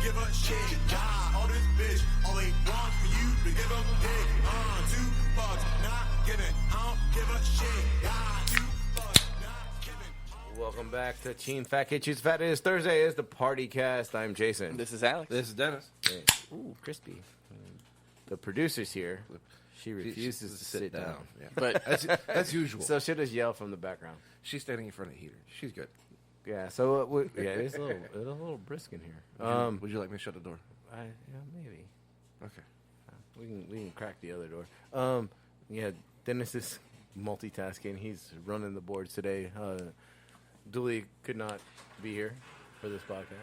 give a shit. God, all this bitch, all they want for you to give a dick. $2, not giving. I don't give a shit. God, $2, not giving. Welcome back to Team Fat Kid Choose Fat. It is Thursday. It is the Partycast. I'm Jason. This is Alex. This is Dennis. Hey. Ooh, crispy. The producer's here. She refuses to sit down. Yeah. But That's usual. So she'll just yell from the background. She's standing in front of the heater. She's good. Yeah. So it's a little brisk in here. Would you like me to shut the door? Maybe. Okay. We can crack the other door. Yeah. Dennis is multitasking. He's running the boards today. Dooley could not be here for this podcast.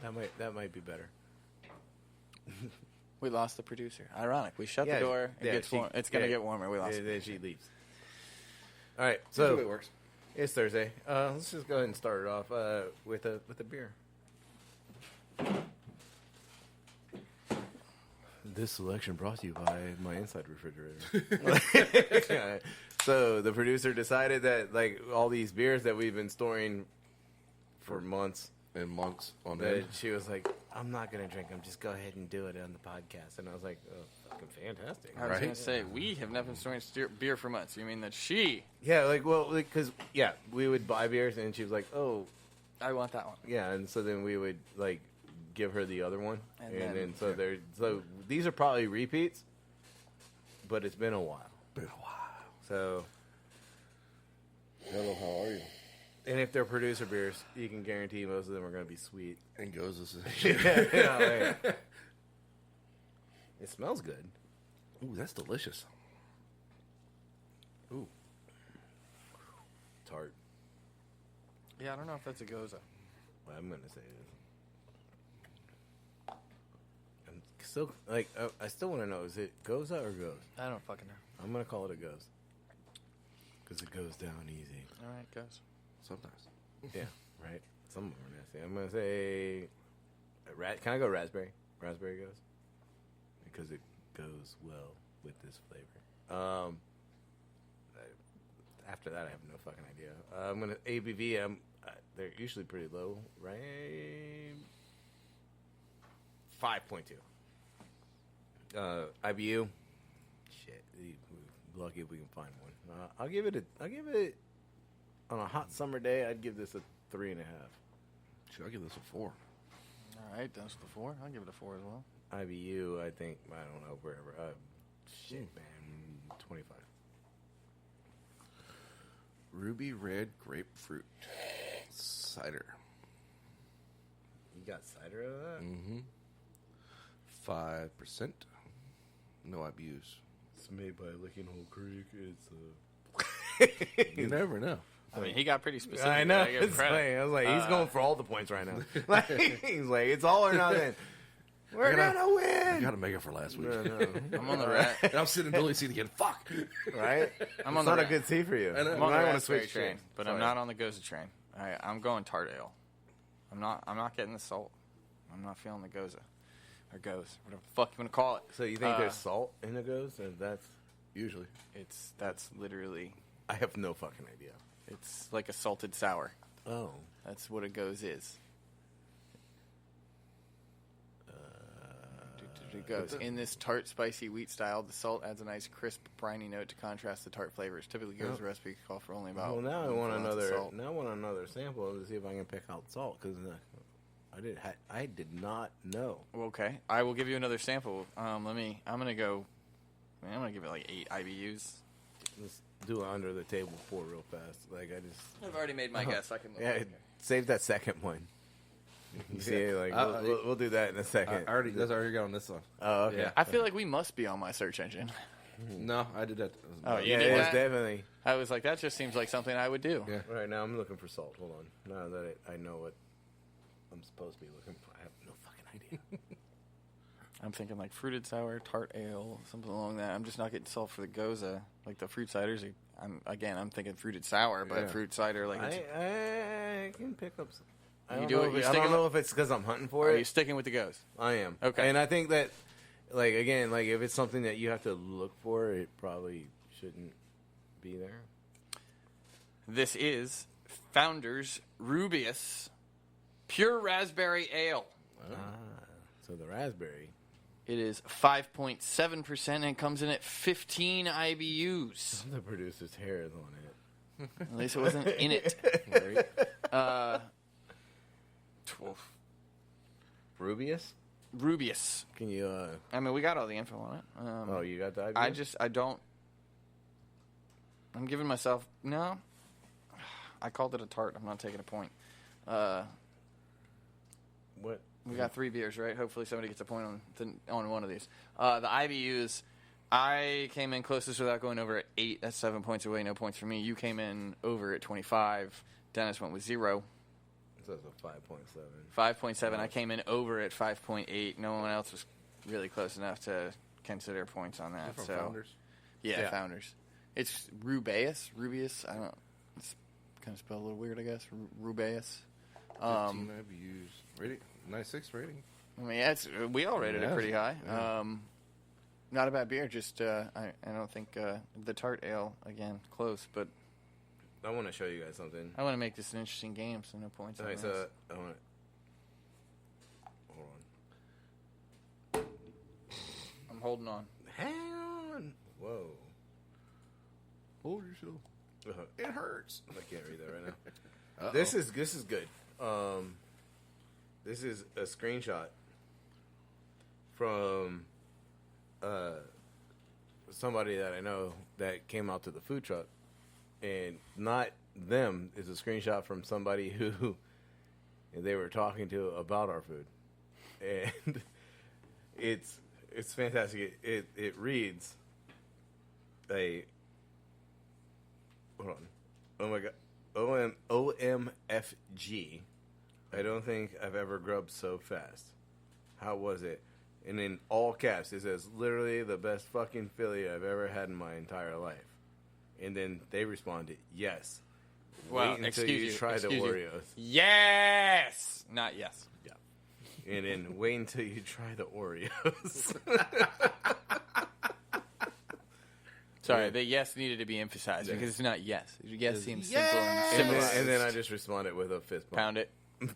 Yeah, that might be better. we lost the producer. Ironic. We shut the door. It's going to get warmer. We lost and it. then she leaves. All right. That's the So way it works. it's Thursday. Let's just go ahead and start it off with a beer. This selection brought to you by my inside refrigerator. So the producer decided that like all these beers that we've been storing for months And months on that end. she was like, I'm not gonna drink them. Just go ahead and do it on the podcast. And I was like, oh, fucking fantastic. I was Right. going to say, we have not been storing beer for months. You mean that she... Yeah, because we would buy beers and she was like, oh, I want that one. yeah, and so then we would like give her the other one, And and then- then so these are probably repeats, but it's been a while. Been a while. So, Hello, how are you? and if they're producer beers, you can guarantee most of them are going to be sweet. And goes this. Yeah. It smells good. Ooh, that's delicious. Ooh. Tart. Yeah, I don't know if that's a Goza. Well, I'm going to say it is. I'm still like I still want to know, is it Goza or Goes? I don't fucking know. I'm going to call it a Goes because it goes down easy. All right, Goes. Sometimes. Yeah, right. Some of them are nasty. I'm gonna say, can I go raspberry? Raspberry goes because it goes well with this flavor. After that, I have no fucking idea. I'm gonna ABV. They're usually pretty low, right? 5.2. IBU. Shit, lucky if we can find one. I'll give it on a hot summer day. I'd give this a 3.5. Should I give this a 4? All right, that's the 4. I'll give it a 4 as well. IBU, I think, I don't know, wherever. Shit, man, 25. Ruby Red Grapefruit Cider. You got cider out of that? Mm-hmm. 5%. No IBUs. It's made by Licking Hole Creek. You never know. I mean, he got pretty specific. I know. I give him It's credit. funny. I was like, he's going for all the points right now. He's like, it's all or nothing. We're gonna win. I got to make it for last week. No. I'm on the rat. And I'm sitting in Billy's seat again. Fuck. Right? I'm it's on the not a rat. good tea for you. I know. I'm You on the might want to raspberry switch train, trains. but I'm not on the Goza train. I'm going tart ale. I'm not getting the salt. I'm not feeling the Goza. Or Goes. Whatever the fuck you want to call it. So you think there's salt in the Goes? And that's Usually. That's literally... I have no fucking idea. It's like a salted sour. Oh. That's what a Goes is. It goes. In this tart, spicy wheat style, the salt adds a nice, crisp, briny note to contrast the tart flavors. Typically, Goes recipe call for only about. Well, now I 1 want ounce of another. salt. Now I want another sample to see if I can pick out salt because I did not know. Okay, I will give you another sample. I'm gonna go. I'm gonna give it like 8 IBUs. Let's do it under the table pour real fast. Like I've already made my guess. I can. Look yeah. Save that second one. You see, like we'll do that in a second. That's already got on this one. Oh, okay. Yeah. I feel like we must be on my search engine. No, I did that. Oh, you Yeah, did it's that? definitely. I was like, that just seems like something I would do. Yeah. Right now, I'm looking for salt. Hold on. Now that I know what I'm supposed to be looking for, I have no fucking idea. I'm thinking like fruited sour, tart ale, something along that. I'm just not getting salt for the Goza. Like the fruit ciders, I'm thinking fruited sour, but Yeah. fruit cider, like it's, I can pick up some. I You don't do know it? if You I sticking don't know if it's because I'm hunting for are it. you sticking with the Goes? I am. Okay. And I think that, like, again, like, if it's something that you have to look for, it probably shouldn't be there. This is Founders Rubius Pure raspberry ale. So the raspberry. It is 5.7%, and it comes in at 15 IBUs. The producer's hair is on it. At least it wasn't in it. Right? 12. Rubius. Can you? I mean, we got all the info on it. Oh, you got the IBU? I don't. I'm giving myself no. I called it a tart. I'm not taking a point. What? We got 3 beers, right? Hopefully somebody gets a point on one of these. The IBUs, I came in closest without going over at 8. That's 7 points away. No points for me. You came in over at 25. Dennis went with 0. So it's a 5.7. 5.7. I came in over at 5.8. No one else was really close enough to consider points on that. So Founders. Yeah, Founders. It's Rubius. I don't know. It's kind of spelled a little weird, I guess. Rubius. 15 IBUs. Rating. 96 rating. I mean, yeah, we all rated it pretty high. Yeah. Not a bad beer. Just I don't think the tart ale again close, but I want to show you guys something. I want to make this an interesting game, so no points. All right, on so this. I want. Hold on. I'm holding on. Hang on. Whoa. Hold yourself. It hurts. I can't read that right now. This is good. This is a screenshot from somebody that I know that came out to the food truck, and not them. It's a screenshot from somebody who they were talking to about our food, and it's fantastic. It reads hold on. Oh my god. OMFG. I don't think I've ever grubbed so fast. How was it? And in all caps, it says, literally the best fucking Philly I've ever had in my entire life. And then they responded, yes. Well, wait until you try the Oreos. Yes! Not yes. Yeah. And then wait until you try the Oreos. Sorry, the yes needed to be emphasized because it's not yes. Yes seems simple and and, civilized. then I just responded with a fist bump. Pound it.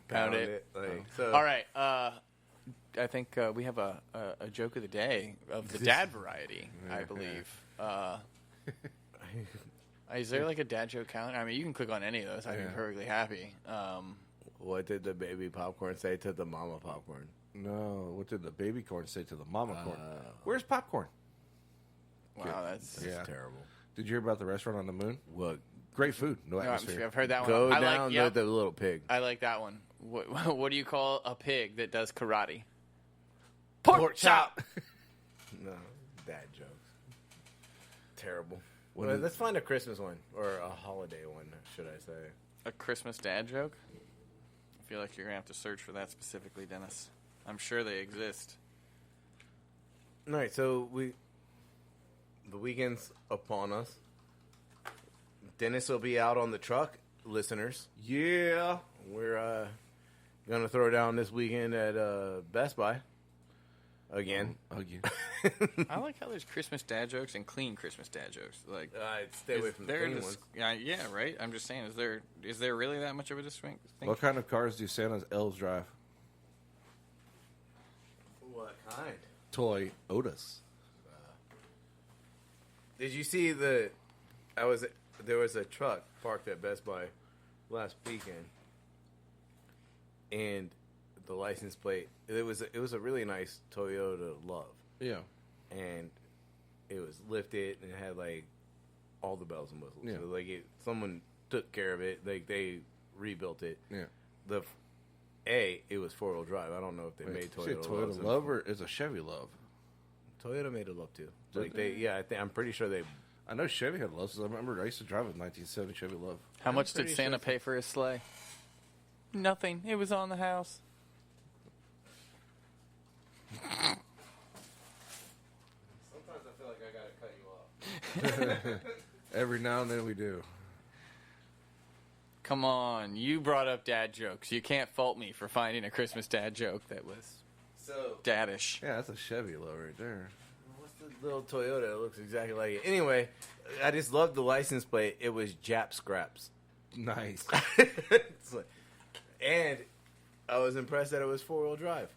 Pound it. Like, so. All right. I think we have a joke of the day of the dad variety, I believe. Is there like a dad joke calendar? I mean, you can click on any of those. I'd be perfectly happy. What did the baby popcorn say to the mama popcorn? No, what did the baby corn say to the mama corn? Where's popcorn? Wow, that's terrible. Did you hear about the restaurant on the moon? What? Great food, no atmosphere. I've heard that one. Go I down like, yep, the little pig. I like that one. What do you call a pig that does karate? Pork chop. No, dad jokes. Terrible. Well, let's find a Christmas one or a holiday one, should I say? A Christmas dad joke? I feel like you're gonna have to search for that specifically, Dennis. I'm sure they exist. All right, so the weekend's upon us. Dennis will be out on the truck, listeners. Yeah. We're gonna throw down this weekend at Best Buy again. Again. I like how there's Christmas dad jokes and clean Christmas dad jokes. Like, stay away from the clean ones. Yeah, right. I'm just saying, is there really that much of a distinct? What kind of cars do Santa's elves drive? What kind? Toyotas. Did you see there was a truck parked at Best Buy last weekend, and the license plate, it was a really nice Toyota Love. Yeah. And it was lifted and it had like all the bells and whistles. Yeah. So like someone took care of it. Like they rebuilt it. Yeah. It was 4-wheel drive. I don't know if they made Toyota Loves. Toyota Love or is a Chevy Love? Toyota made a Love too. Did Like I'm pretty sure they. I know Chevy had Loves. I remember I used to drive a 1970 Chevy Love. How much did Santa pay for his sleigh? Nothing. It was on the house. Sometimes I feel like I gotta cut you off. Every now and then we do. Come on, you brought up dad jokes. You can't fault me for finding a Christmas dad joke that was daddish. Yeah, that's a Chevy Love right there. What's the little Toyota? It looks exactly like it. Anyway, I just love the license plate. It was Jap Scraps. Nice. And I was impressed that it was 4-wheel drive.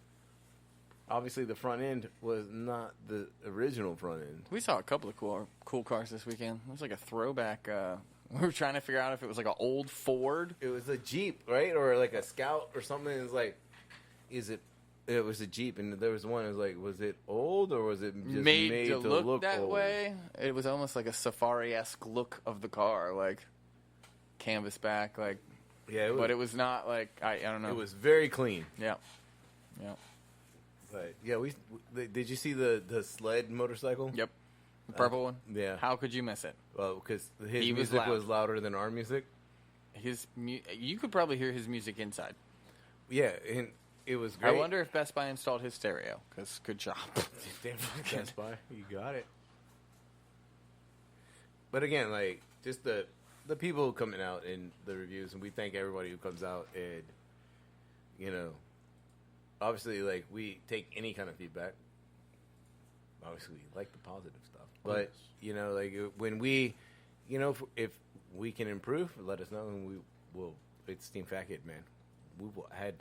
Obviously, the front end was not the original front end. We saw a couple of cool cars this weekend. It was like a throwback. We were trying to figure out if it was like an old Ford. It was a Jeep, right? Or like a Scout or something. It was like, it was a Jeep, and there was one. It was like, was it old or was it just made to look that old? way? It was almost like a safari-esque look of the car, like canvas back, like. Yeah, but it was not like I don't know. It was very clean. Yeah. But yeah, did you see the sled motorcycle? Yep. The purple one. Yeah. How could you miss it? Well, because his was music loud. was louder than our music. You could probably hear his music inside. Yeah, and it was great. I wonder if Best Buy installed his stereo. Because good job. Damn, Best Buy, you got it. But again, like just the people coming out in the reviews, and we thank everybody who comes out, and obviously, like we take any kind of feedback. Obviously, we like the positive stuff, but like when we, if we can improve, let us know, and we will. It's Team Fat Kid, man. We will add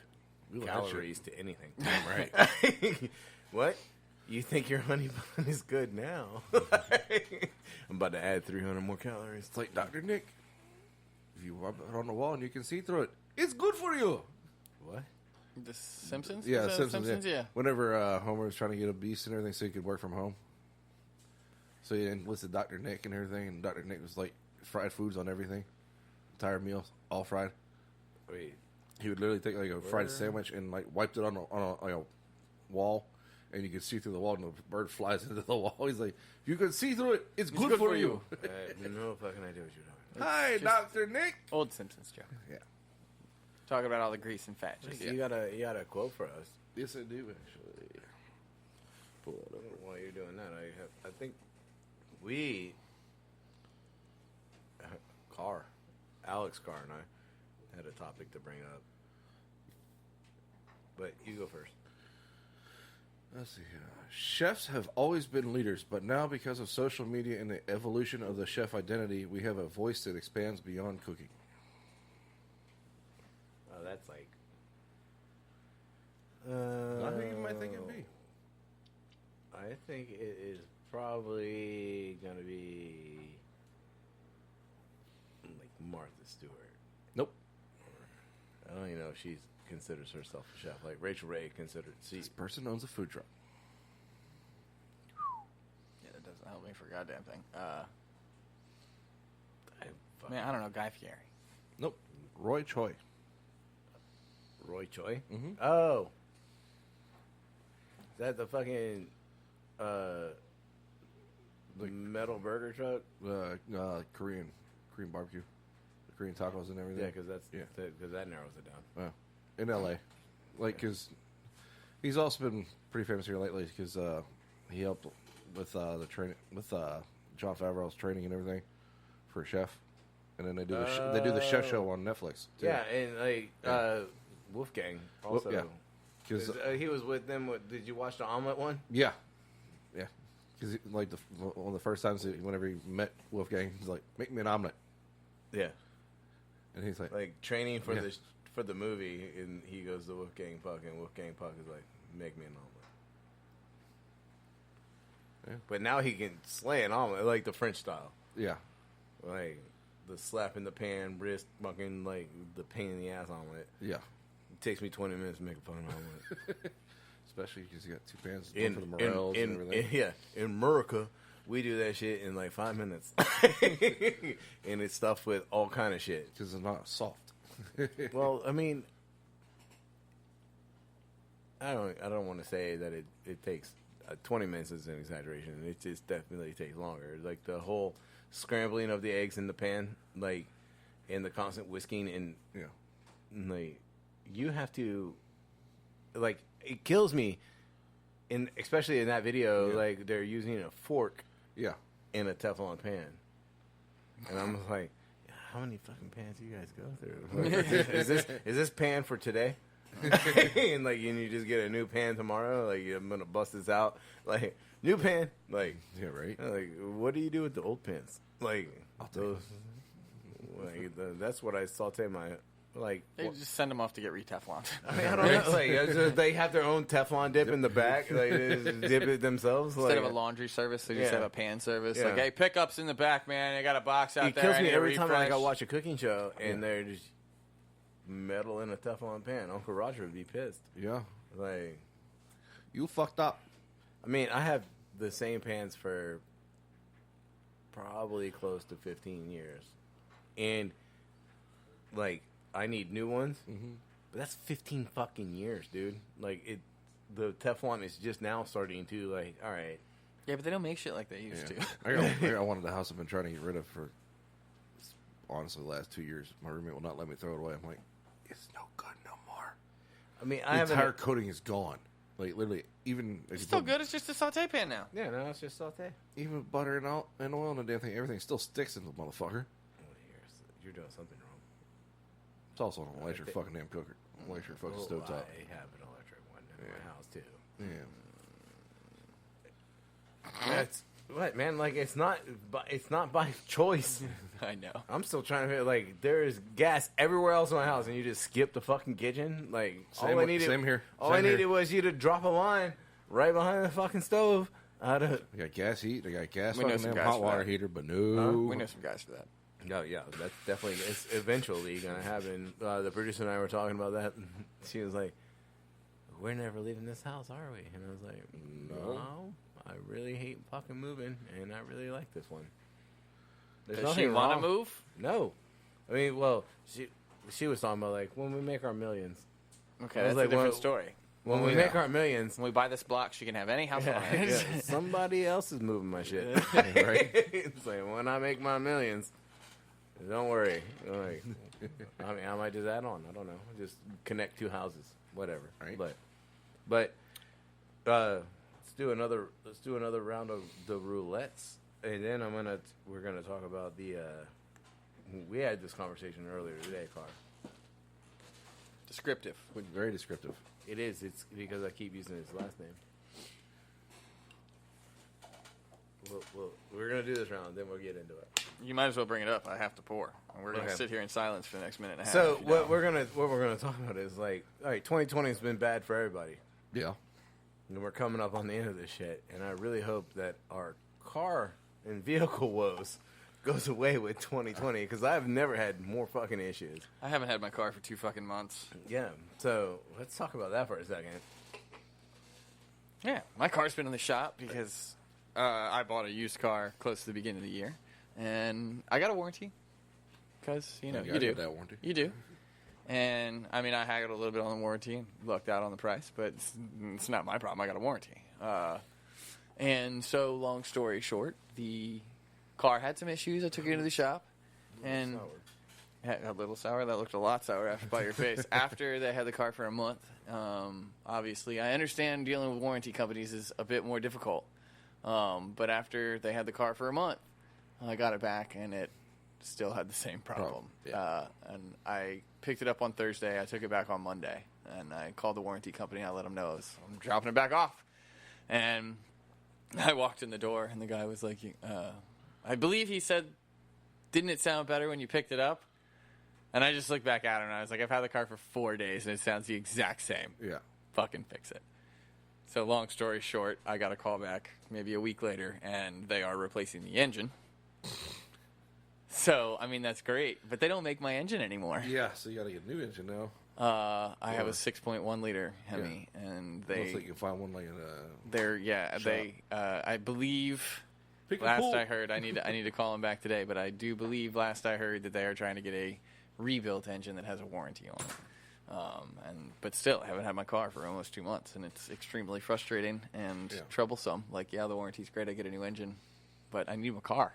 calories to anything. Damn right. What? You think your honey bun is good now? I'm about to add 300 more calories. It's like Dr. Nick. If you rub it on the wall and you can see through it, it's good for you. What? The Simpsons? Yeah, Was that Simpsons. Yeah. Whenever Homer was trying to get a beast and everything so he could work from home. So he enlisted Dr. Nick and everything, and Dr. Nick was like fried foods on everything. Entire meal, all fried. Wait. He would literally take like a fried sandwich and like wiped it on a wall, and you could see through the wall, and the bird flies into the wall. He's like, "You can see through it. It's good for you." I have no fucking idea what you're talking Hi, Dr. Nick. Old Simpsons joke. Yeah. Talking about all the grease and fat. Just, about. You got a quote for us. Yes, I do actually. Pull that up. While you're doing that, I think Alex Carr and I had a topic to bring up. But you go first. Let's see. Chefs have always been leaders, but now because of social media and the evolution of the chef identity, we have a voice that expands beyond cooking. Oh, that's like... Not who you might think it'd be. I think it is probably going to be like Martha Stewart. Nope. I don't even know if she considers herself a chef. Like Rachel Ray considered. This person owns a food truck. yeah, that doesn't help me for a goddamn thing. I I don't know, Guy Fieri. Nope. Roy Choi. Roy Choi? Mm-hmm. Oh. Is that the fucking the metal burger truck? Korean barbecue. The Korean tacos and everything. Yeah, because that narrows it down. In L.A. Like, because he's also been pretty famous here lately because he helped with the training, with John Favreau's training and everything for a chef. And then they do the chef show on Netflix, too. Yeah, and like Wolfgang also. Yeah. Because he was with them. Did you watch the omelet one? yeah. Because like one of the first times whenever he met Wolfgang, he's like, "Make me an omelet." Yeah. And he's like training for Yeah. for the movie, and he goes to Wolfgang Puck, and Wolfgang Puck is like, "Make me an omelet." Yeah. But now he can slay an omelet like the French style, yeah. like the slap in the pan, wrist fucking like the pain in the ass omelet. Yeah. It takes me 20 minutes to make a fucking omelet. Especially because you got two pans, one for the morels and everything. In America, we do that shit in like 5 minutes, and it's stuffed with all kind of shit. Because it's not soft. Well, I mean, I don't want to say that it takes 20 minutes is an exaggeration. It just definitely takes longer. Like the whole scrambling of the eggs in the pan, like, and the constant whisking, and like you have to, like, it kills me. And especially in that video, like they're using a fork, in a Teflon pan, and I'm just like, how many fucking pans do you guys go through? Like, is this pan for today? And like, and you just get a new pan tomorrow. Like, I'm gonna bust this out. Like, new pan. Like, Yeah, right. Like, what do you do with the old pans? Like, I'll take those. Like, that's what I saute my Like, They just send them off to get re-Tefloned. I mean, I don't know. Like, they have their own Teflon dip in the back. Like, they just dip it themselves. Instead like, of a laundry service, they just Yeah. have a pan service. Yeah. Like, hey, pickups in the back, man. I got a box out it there. kills I me need a every time I refresh. go watch a cooking show and they're just metal in a Teflon pan. Uncle Roger would be pissed. Yeah. Like, You fucked up. I mean, I have the same pans for probably close to 15 years. And, like, I need new ones. Mm-hmm. But that's 15 fucking years, dude. Like, the Teflon is just now starting to, like, all right. Yeah, but they don't make shit like they used to. I got one at the house I've been trying to get rid of for, honestly, the last 2 years. My roommate will not let me throw it away. I'm like, it's no good no more. I mean, The entire coating is gone. Like, literally, even... if It's you still put- good. It's just a saute pan now. Yeah, no, it's just saute. Even with butter and oil and the damn thing, everything still sticks in the motherfucker. You're doing something wrong. It's also an electric fucking damn cooker. Electric fucking stovetop. I have an electric one in my house, too. Yeah. That's... What, man? Like, it's not by choice. I know. I'm still trying to feel like there is gas everywhere else in my house, and you just skip the fucking kitchen. Like, Same here. All Same I needed here. was you to drop a line right behind the fucking stove. They got gas heat. They got gas We know fucking some damn guys hot for water that. heater, but no. We know some guys for that. No, yeah, that's definitely it's eventually gonna happen. The producer and I were talking about that. And she was like, "We're never leaving this house, are we?" And I was like, "No, I really hate fucking moving, and I really like this one." There's Does she nothing want to wrong. move? No, I mean, well, she was talking about like when we make our millions. Okay, I was that's like, a different well, story. When we make our millions, When we buy this block, she can have any house on yeah, it. yeah, somebody else is moving my shit. Right? It's like when I make my millions, don't worry. Like, I mean, I might just add on. I don't know. Just connect two houses, whatever. Right. But let's do another round of the roulettes, and then we're gonna talk about the. We had this conversation earlier today, Carl. Descriptive. Very descriptive. It is. It's because I keep using his last name. We're gonna do this round, then we'll get into it. You might as well bring it up. I have to pour. And we're going to Okay. sit here in silence for the next minute and a half. So if you what don't. we're gonna talk about is like, all right, 2020 has been bad for everybody, Yeah. and we're coming up on the end of this shit. And I really hope that our car and vehicle woes goes away with 2020 because I've never had more fucking issues. I haven't had my car for 2 fucking months. Yeah. So let's talk about that for a second. Yeah, my car's been in the shop because I bought a used car close to the beginning of the year, and I got a warranty because you I do. get that warranty. You do. And I mean, I haggled a little bit on the warranty and lucked out on the price, but it's not my problem. I got a warranty. And so, long story short, the car had some issues. I took it into the shop, and a little sour. That looked a lot sour after by your face. After they had the car for a month, obviously, I understand dealing with warranty companies is a bit more difficult. But after they had the car for a month, I got it back, and it still had the same problem. Yeah. And I picked it up on Thursday. I took it back on Monday, and I called the warranty company. And I let them know I'm dropping it back off. And I walked in the door, and the guy was like, I believe he said, "Didn't it sound better when you picked it up?" And I just looked back at him, and I was like, "I've had the car for 4 days, and it sounds the exact same. Yeah. Fucking fix it." So long story short, I got a call back maybe a week later, and they are replacing the engine. So, I mean, that's great, but they don't make my engine anymore. Yeah, so you got to get a new engine now. I have a 6.1 liter Hemi, and Looks like they, you can find one like in they're, yeah, shop. they, I believe, Pick a last pool. I heard, I need to call them back today, but I do believe last I heard that they are trying to get a rebuilt engine that has a warranty on it. But still, I haven't had my car for almost 2 months, and it's extremely frustrating and troublesome. Like, yeah, the warranty's great, I get a new engine, but I need my car.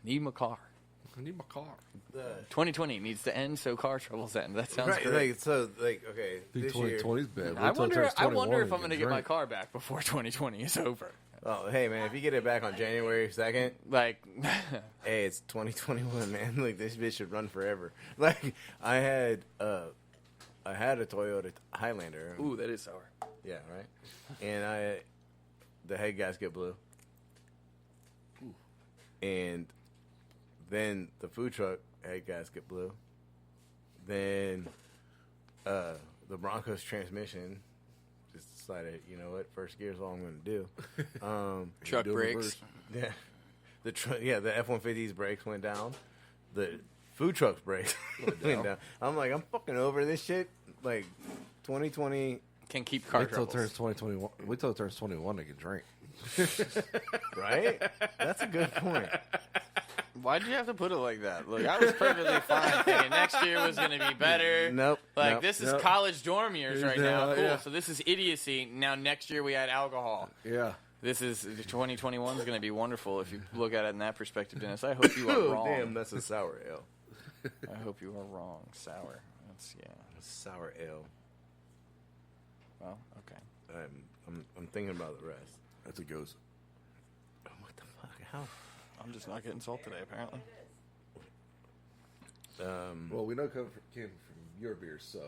I need my car. I need my car. 2020 needs to end so car troubles end. That sounds Right, great. like so, like okay, this year. 2020's bad. I wonder if I'm going to get my car back before 2020 is over. Oh, hey man, if you get it back on January 2nd, Like, hey, it's 2021, man. Like this bitch should run forever. Like I had a Toyota Highlander. ooh, that is sour. Yeah, right. And the head gasket blew. And then the food truck head gasket blew. Then the Broncos transmission just decided, you know what, first gear is all I'm going to do. Truck brakes. Yeah, the F-150's brakes went down. The food truck's brakes went down. I'm like, I'm fucking over this shit. Like 2020 Can keep car Wait till it troubles. turns 2021. Wait till it turns 21 to get drink. right? That's a good point. Why'd you have to put it like that? Look, I was perfectly fine thinking next year was going to be better. Nope. Like, nope, this is nope. college dorm years right now. Yeah, Cool. yeah. So this is idiocy. Now next year we had alcohol. Yeah. This is 2021 is going to be be if you look at it in that perspective, Dennis. I hope you are wrong. Damn, that's a sour ale. I hope you are wrong. Sour. That's Sour ale. Well, okay. I'm thinking about the rest. That's a goes. Oh, what the fuck? How? I'm just not getting salt today, apparently. Well, we know it came from your beers, so.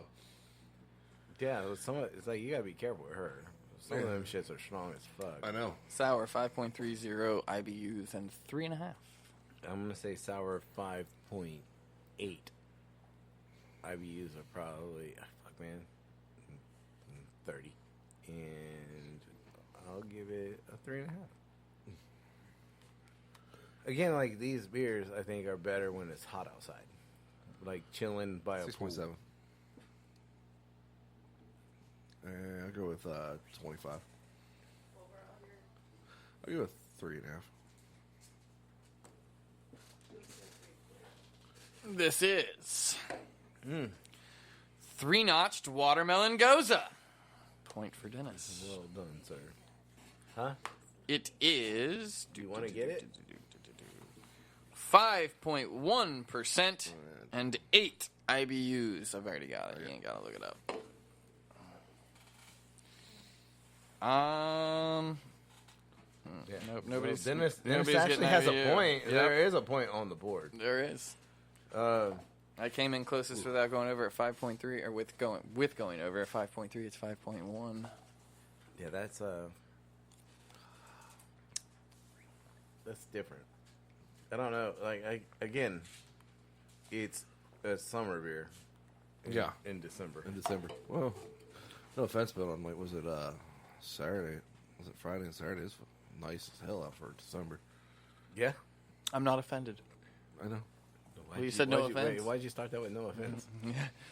Yeah, it's like you gotta be careful with her. Some of them shits are strong as fuck. I know. Sour 5.30 IBUs and 3.5. I'm gonna say sour 5.8. IBUs are probably fuck man 30, and I'll give it a 3.5. Again, like these beers, I think are better when it's hot outside, like chilling by a pool. 6.7. I'll go with 25. I'll go with 3.5. This is 3-notched watermelon goza. Point for Dennis. Well done, sir. Huh? It is. Do you want to get it? 5.1% and 8 IBUs. I've already got it. You ain't gotta look it up. Yeah. Nope. Nobody's. Well, Dennis nobody's actually getting has a IBU. point. Yep. There is a point on the board. There is. Uh, I came in closest without going over at 5.3, or with going over at 5.3. It's 5.1. yeah, that's different. I don't know. Like again, it's a summer beer. In December. In December. Well, no offense, but on like, was it Saturday? Was it Friday and Saturday? It's nice as hell out for December. Yeah. I'm not offended. I know. Why'd you said no offense. Why'd you start that with no offense?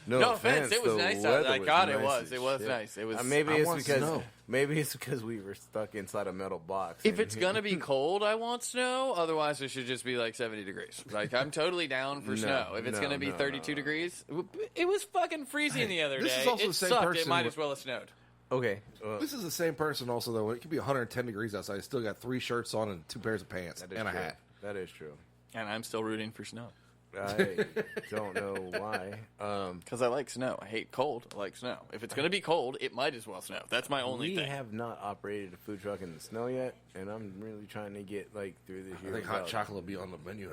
No offense. It was the nice weather out. I thought it nice was. as It was shit. nice. It was. Maybe I it's want because snow. we were stuck inside a metal box. If it's gonna be cold, I want snow. Otherwise, it should just be like 70 degrees. Like, I'm totally down for No, snow. If it's no, gonna be no, 32 no. degrees, it was fucking freezing the other day. This is also It the same sucked. It person might with- as well have snowed. okay. This is the same person also, though. It could be 110 degrees outside. I still got 3 shirts on and 2 pairs of pants that is and a true. hat. That is true. And I'm still rooting for snow. I don't know why. Because I like snow. I hate cold. I like snow. If it's going to be cold, it might as well snow. That's my only We thing. have not operated a food truck in the snow yet, and I'm really trying to get like through this I year think hot chocolate will be on the menu.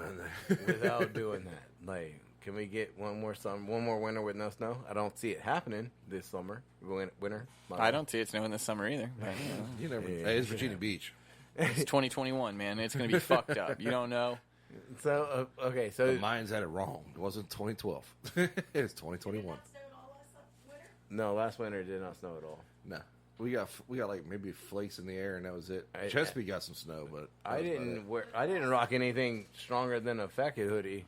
without doing that. Like, can we get one more winter with no snow? I don't see it happening this summer. Winter. I don't see it snowing this summer either. But, You never. Yeah. Hey, it's Virginia Beach. it's 2021, man. It's going to be fucked up. You don't know. So okay, so The Mayans had it wrong. It wasn't 2012. It's 2021. no, last winter did not snow at all. No, we got like maybe flakes in the air, and that was it. I- Chesapeake got some snow, but that I was about it. didn't rock anything stronger than a Feckett hoodie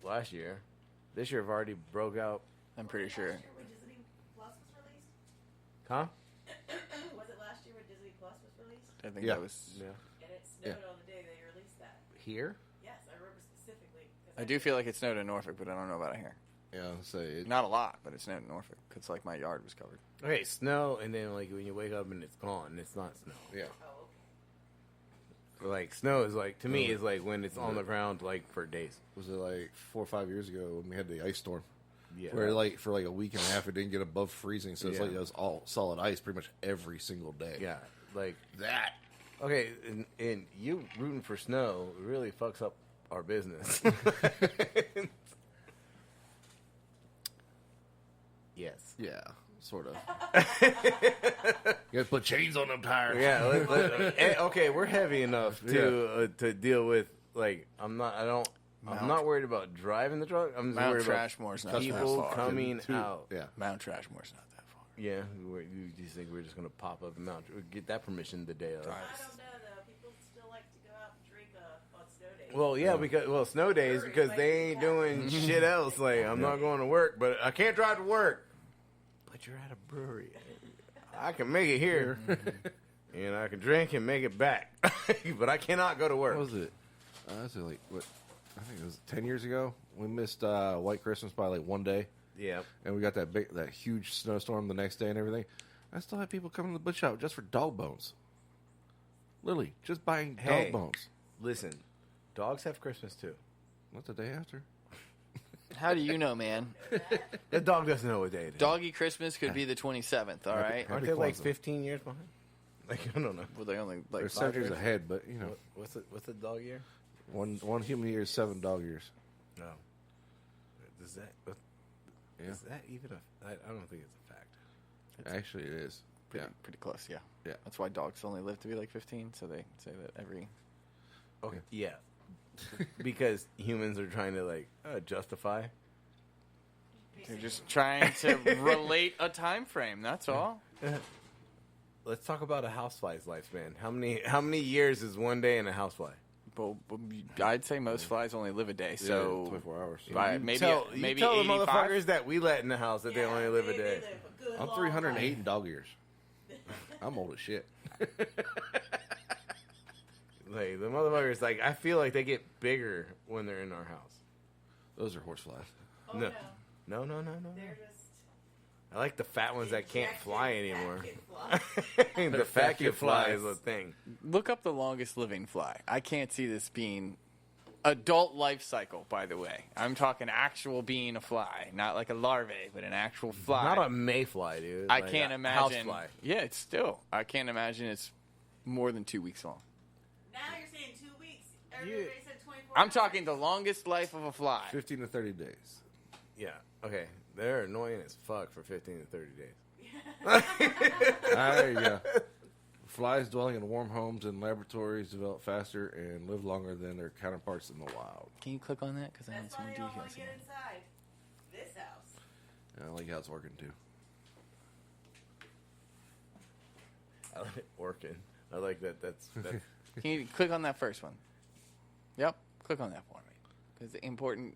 last year. This year I've already broke out. I'm pretty sure. Last year when Disney Plus was released? Huh? Was it last year when Disney Plus was released? I think Yeah. that was. Yeah. And it snowed on the day they released that. Here? Yes, I remember specifically. 'cause I do feel like it snowed in Norfolk, but I don't know about it here. Yeah, so it, Not a lot, but it snowed in Norfolk because like my yard was covered. Okay, snow, and then like when you wake up and it's gone, it's not snow. yeah. Oh, okay. So, like snow is like to me is like when it's on the ground like for days. Was it like 4 or 5 years ago when we had the ice storm? Yeah. Where like for like a week and a half it didn't get above freezing, so it's Yeah. like it was all solid ice pretty much every single day. Yeah. Like That. okay, and you rooting for snow really fucks up our business. Yes. Yeah, sort of. You gotta put chains on them tires. Yeah. Okay, we're heavy enough to deal with like I don't. I'm not worried about driving the truck. I'm just Mount worried about Trashmore's not that people far. coming out. Yeah. Mount Trashmore's not that far. Yeah, you just think we're just gonna pop up and get that permission the day of? I don't know though. People still like to go out and drink on snow days. Well, yeah, because snow days because they ain't doing shit else. Like I'm not going to work, but I can't drive to work. But you're at a brewery. I can make it here, and I can drink and make it back, but I cannot go to work. What was it? That's like what? I think it was 10 years ago. We missed White Christmas by like 1 day. Yeah, And we got that huge snowstorm the next day and everything. I still had people coming to the butcher shop just for dog bones. Literally, just buying Hey. dog bones. listen, dogs have Christmas too. Not the day after. How do you know, man? The dog doesn't know what day it is. Doggy Christmas could be the 27th, all right? Aren't Happy they like Kwanzaa. 15 years behind? Like I don't know. Well, they only They're like 7 5 years years? ahead, but you know, What's the dog year? one human year is 7 dog years. No. Does that? Yeah. Is that even a? I don't think it's a fact. Actually, it is. pretty close, yeah. Yeah. That's why dogs only live to be like 15, so they say that every... Okay. Yeah. Because humans are trying to like justify. They're just trying to relate a time frame, that's all. Let's talk about a housefly's lifespan. How many years is 1 day in a housefly? But I'd say most flies only live a day, so... 24 hours. By maybe tell maybe the 85? motherfuckers that we let in the house that they only live a day. I'm 308 in dog years. I'm old as shit. Like the motherfuckers, like I feel like they get bigger when they're in our house. Those are horseflies. Oh, No. no. No. They're just... I like the fat ones that can't fly anymore. Fly. The fat kid fly is a thing. Look up the longest living fly. I can't see this being adult life cycle, by the way. I'm talking actual being a fly, not like a larvae, but an actual fly. Not a mayfly, dude. I Like can't a imagine. housefly. Yeah, it's still. I can't imagine it's more than 2 weeks long. Now you're saying 2 weeks. Everybody said 24 I'm talking the longest life of a fly. 15 to 30 days. Yeah. Okay. They're annoying as fuck for 15 to 30 days. There you go. Flies dwelling in warm homes and laboratories develop faster and live longer than their counterparts in the wild. Can you click on that? Because I want That's some why more they don't want details. to get inside this house. I like how it's working too. I like it working. I like that. That's Can you click on that first one? Yep, click on that for me. Because the important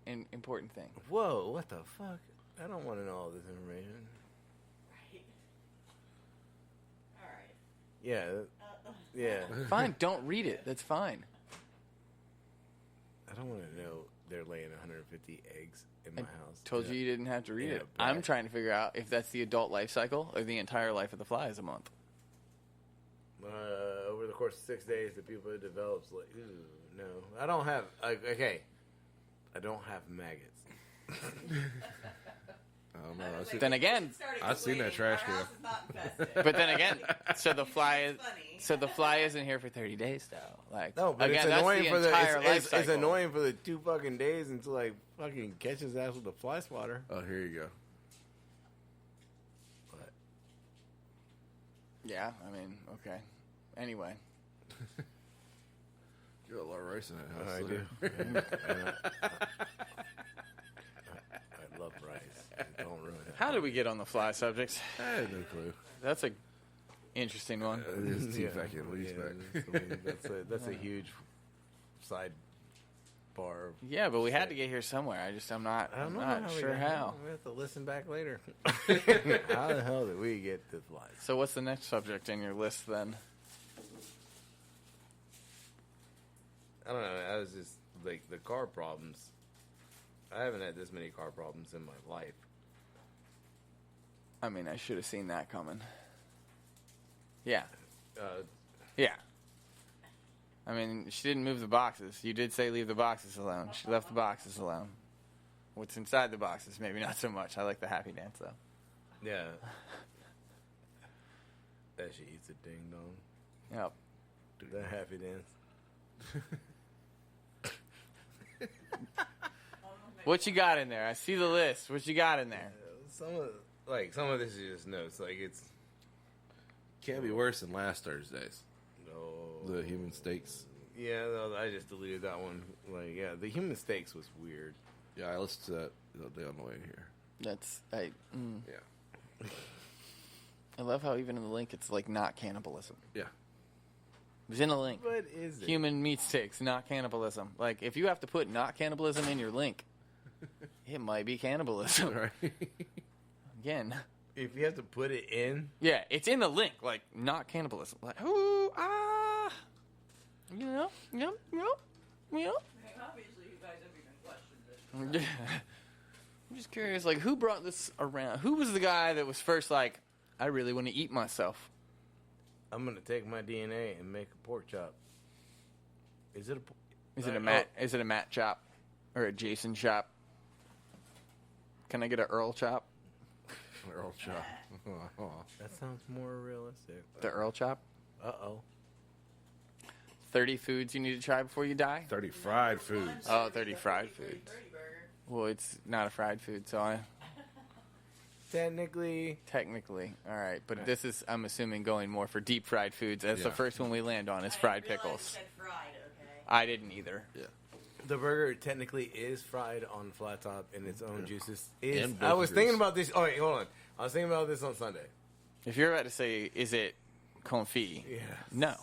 thing. whoa. What the fuck? I don't want to know all this information. Right. All right. Yeah. Yeah. Fine, don't read it. That's fine. I don't want to know they're laying 150 eggs in my house. Told you didn't have to read Yeah, it. but I'm trying to figure out if that's the adult life cycle or the entire life of the fly is a month. Over the course of 6 days, the pupa develops like, ooh, no. I don't have, okay. I don't have maggots. I don't know. I was I see, like, Then again- I've seen that trash Our can. house is not infested. But then again, so the fly is Funny. so the fly isn't here for 30 days though. Like No, but again, it's annoying that's for the the entire life it's cycle. annoying for the 2 fucking days until I fucking catch his ass with a fly swatter. oh, here you go. But Yeah, I mean, okay. Anyway, You got a lot of rice in that house. I so- do. And I love rice. Don't ruin it. how did we get on the fly subject? I had no clue. That's a interesting one. It is Yeah. T-Fac at least back. That's a huge side bar. Yeah, but we had to get here somewhere. I'm not I don't know not how sure we got how. We have to listen back later. How the hell did we get to flies? So what's the next subject in your list then? I don't know. I was just like the car problems. I haven't had this many car problems in my life. I mean, I should have seen that coming. Yeah. Uh, Yeah. I mean, she didn't move the boxes. You did say leave the boxes alone. She left the boxes alone. What's inside the boxes, maybe not so much. I like the happy dance, though. yeah. That she eats a ding dong. Yep. The happy dance. What you got in there? I see the list. What you got in there? Some of this is just notes. Like it's Can't be worse than last Thursday's. no. The human steaks. Yeah, no, I just deleted that one. Like, yeah, the human steaks was weird. Yeah, I listened to that the other day on the way here. That's Yeah. I love how even in the link it's like not cannibalism. Yeah. It was in the link. What is it? Human meat steaks, not cannibalism. Like if you have to put not cannibalism in your link, it might be cannibalism. Right. Again. If you have to put it in, Yeah, it's in the link, like not cannibalism. Like ooh you know. I mean, obviously, you guys have even questioned this. I'm just curious, like who brought this around? Who was the guy that was first like, I really want to eat myself? I'm gonna take my DNA and make a pork chop. Is it a? Is it a Matt chop or a Jason chop? Can I get an Earl chop? Earl chop. That sounds more realistic. The Earl chop? 30 foods you need to try before you die? 30 fried foods. Oh, 30 fried foods. 30 burger. Well, it's not a fried food, so Technically, all right. But this is, I'm assuming, going more for deep fried foods. As the Yeah. first one we land on is fried I didn't realize pickles. you said fried, okay? I didn't either. Yeah. the burger technically is fried on flat top in its own juices. And I was bacon thinking grease. about this. Oh, wait, hold on. I was thinking about this on Sunday. If you're about to say, is it confit? Yeah. No.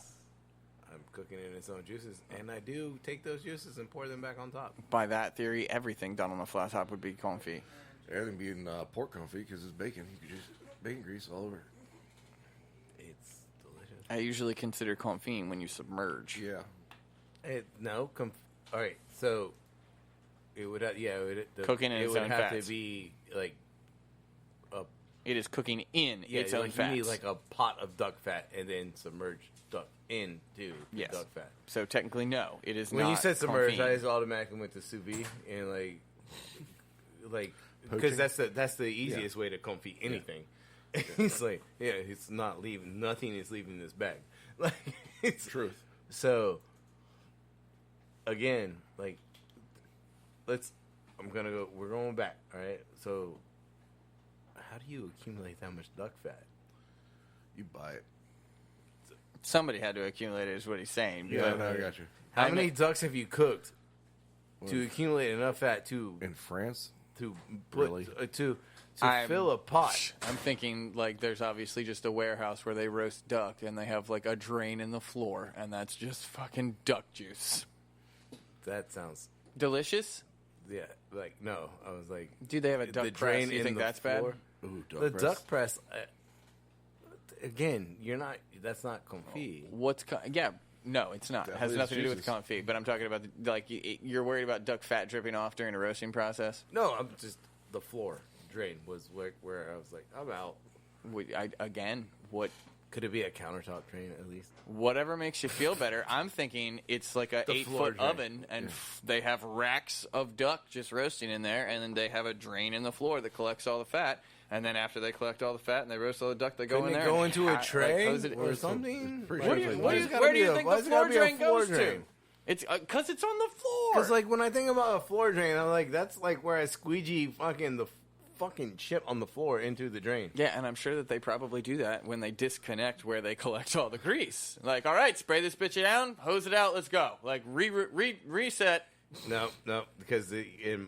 I'm cooking it in its own juices, and I do take those juices and pour them back on top. By that theory, everything done on the flat top would be confit. Everything being pork confit because it's bacon. You could just bacon grease all over. It's delicious. I usually consider confit when you submerge. Yeah. All right, so it would Cooking in it its would own have fats. to be like It is cooking in its own like fats. you need like a pot of duck fat and then submerge duck into the Yes. duck fat. So technically, no, it is When not. you said submerge, confit. I just automatically went to sous vide and like Poaching? because that's the easiest way to confit anything. It's like it's not leaving. Nothing is leaving this bag. Like it's Truth. So again, like we're going back, all right? So how do you accumulate that much duck fat? You buy it. Somebody had to accumulate it, is what he's saying. Yeah, But I got you. How I many mean- ducks have you cooked to accumulate enough fat to In France? put Really? to I'm- fill a pot? I'm thinking like there's obviously just a warehouse where they roast duck and they have like a drain in the floor and that's just fucking duck juice. That sounds Delicious? no. I was like Do they have a duck the press? drain You in think the that's floor. bad? Ooh, duck The breast. duck press. Again, you're not. That's not confit. No, it's not. It has Definitely nothing to do with juices. confit. But I'm talking about you're worried about duck fat dripping off during the roasting process. No, I'm just the floor drain was where I was like, I'm out. What? Could it be a countertop drain at least? Whatever makes you feel better. I'm thinking it's like a The floor 8-foot drain. oven, and they have racks of duck just roasting in there, and then they have a drain in the floor that collects all the fat. And then after they collect all the fat and they roast all the duck, they go Couldn't in it there. go and into a like, tray hose it- or something? pretty Like, sure it's why like- does it gotta where do be you a- think why the does it gotta floor be a drain goes drain? to? It's because it's on the floor. Because like when I think about a floor drain, I'm like, that's like where I squeegee the fucking chip on the floor into the drain. Yeah, and I'm sure that they probably do that when they disconnect where they collect all the grease. Like, all right, spray this bitch down, hose it out, let's go. Like, reset. No, because you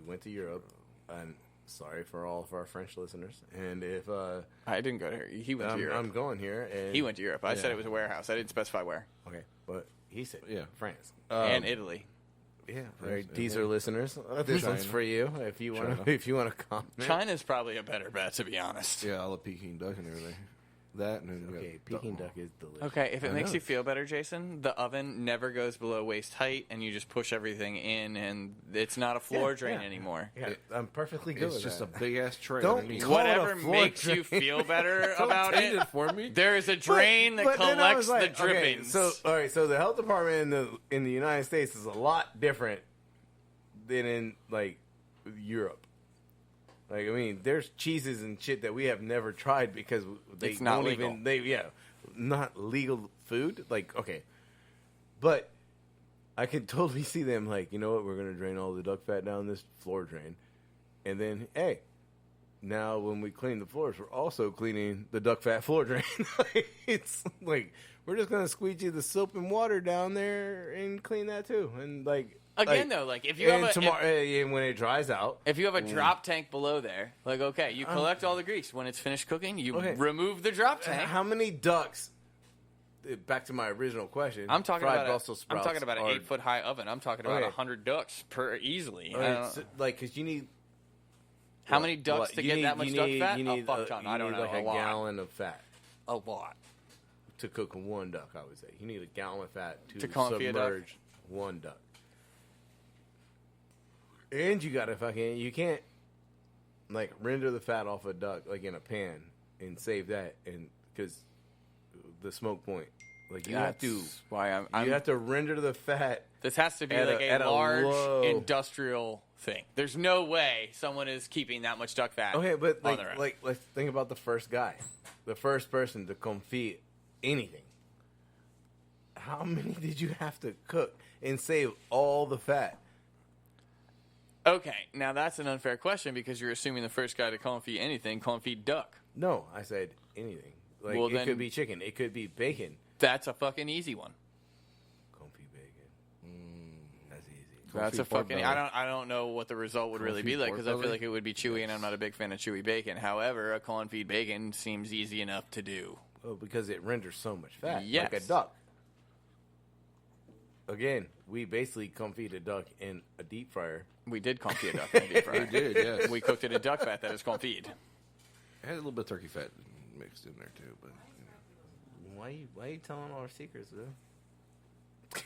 went to Europe, and sorry for all of our French listeners. And if I didn't go to He went to Europe. I'm going here, and He went to Europe. I said Yeah. it was a warehouse. I didn't specify where. Okay, but he said France. And Italy. Yeah, France, these and are listeners. This China. one's for you if you want China. to. If you want to comment. China's probably a better bet, to be honest. Yeah, I love Peking duck and everything. That and then we Okay, got Peking duck is delicious. Okay, if it I makes know. you feel better, Jason, the oven never goes below waist height, and you just push everything in, and it's not a floor drain yeah. anymore. Yeah, I'm perfectly good It's with just that. a big ass tray. Don't underneath. call it a Whatever floor makes drain. you feel better Don't about taint it. it for me. There is a drain that But then I collects was the like, okay, drippings. so all right, so the health department in the United States is a lot different than in like Europe. Like I mean, there's cheeses and shit that we have never tried because they It's not won't legal. even not legal food. Like okay, but I can totally see them like you know what we're gonna drain all the duck fat down this floor drain, and then hey. Now, when we clean the floors, we're also cleaning the duck fat floor drain. It's like we're just gonna squeegee the soap and water down there and clean that too. And Again, though, like if you have and when it dries out, if you have a drop tank below there, like okay, you collect all the grease. When it's finished cooking, you remove the drop tank. how many ducks? Back to my original question. I'm talking fried about Brussels I'm sprouts talking about an are- 8-foot high oven. I'm talking about Okay. 100 ducks per easily. Okay, so, because you need How many ducks to get that much duck fat? You need a fuck ton. I don't know. like a a lot. gallon of fat A lot. to cook one duck. I would say you need a gallon of fat to confit a duck? submerge one duck. And you gotta you can't like render the fat off a duck like in a pan and save that, and because the smoke point, like you have to. That's why You have to render the fat. This has to be at like at a large low- industrial thing. There's no way someone is keeping that much duck fat. Okay, but on their own. let's think about the first guy, the first person to confit anything. How many did you have to cook and save all the fat? Okay, now that's an unfair question because you're assuming the first guy to confit anything confit duck. No, I said anything. Like Well, it then- could be chicken, it could be bacon. That's a fucking easy one. Confit bacon. That's easy. That's a pork fucking. belly. I don't know what the result would really be Confit like pork because I feel belly? like it would be chewy, and I'm not a big fan of chewy bacon. However, a confit bacon seems easy enough to do. Oh, because it renders so much fat, Yes. like a duck. Again, we basically confit a duck in a deep fryer. We did confit a duck in a deep fryer. We did, yes. We cooked it in duck fat that is confit. It had a little bit of turkey fat mixed in there too, but Why are you telling all our secrets, though?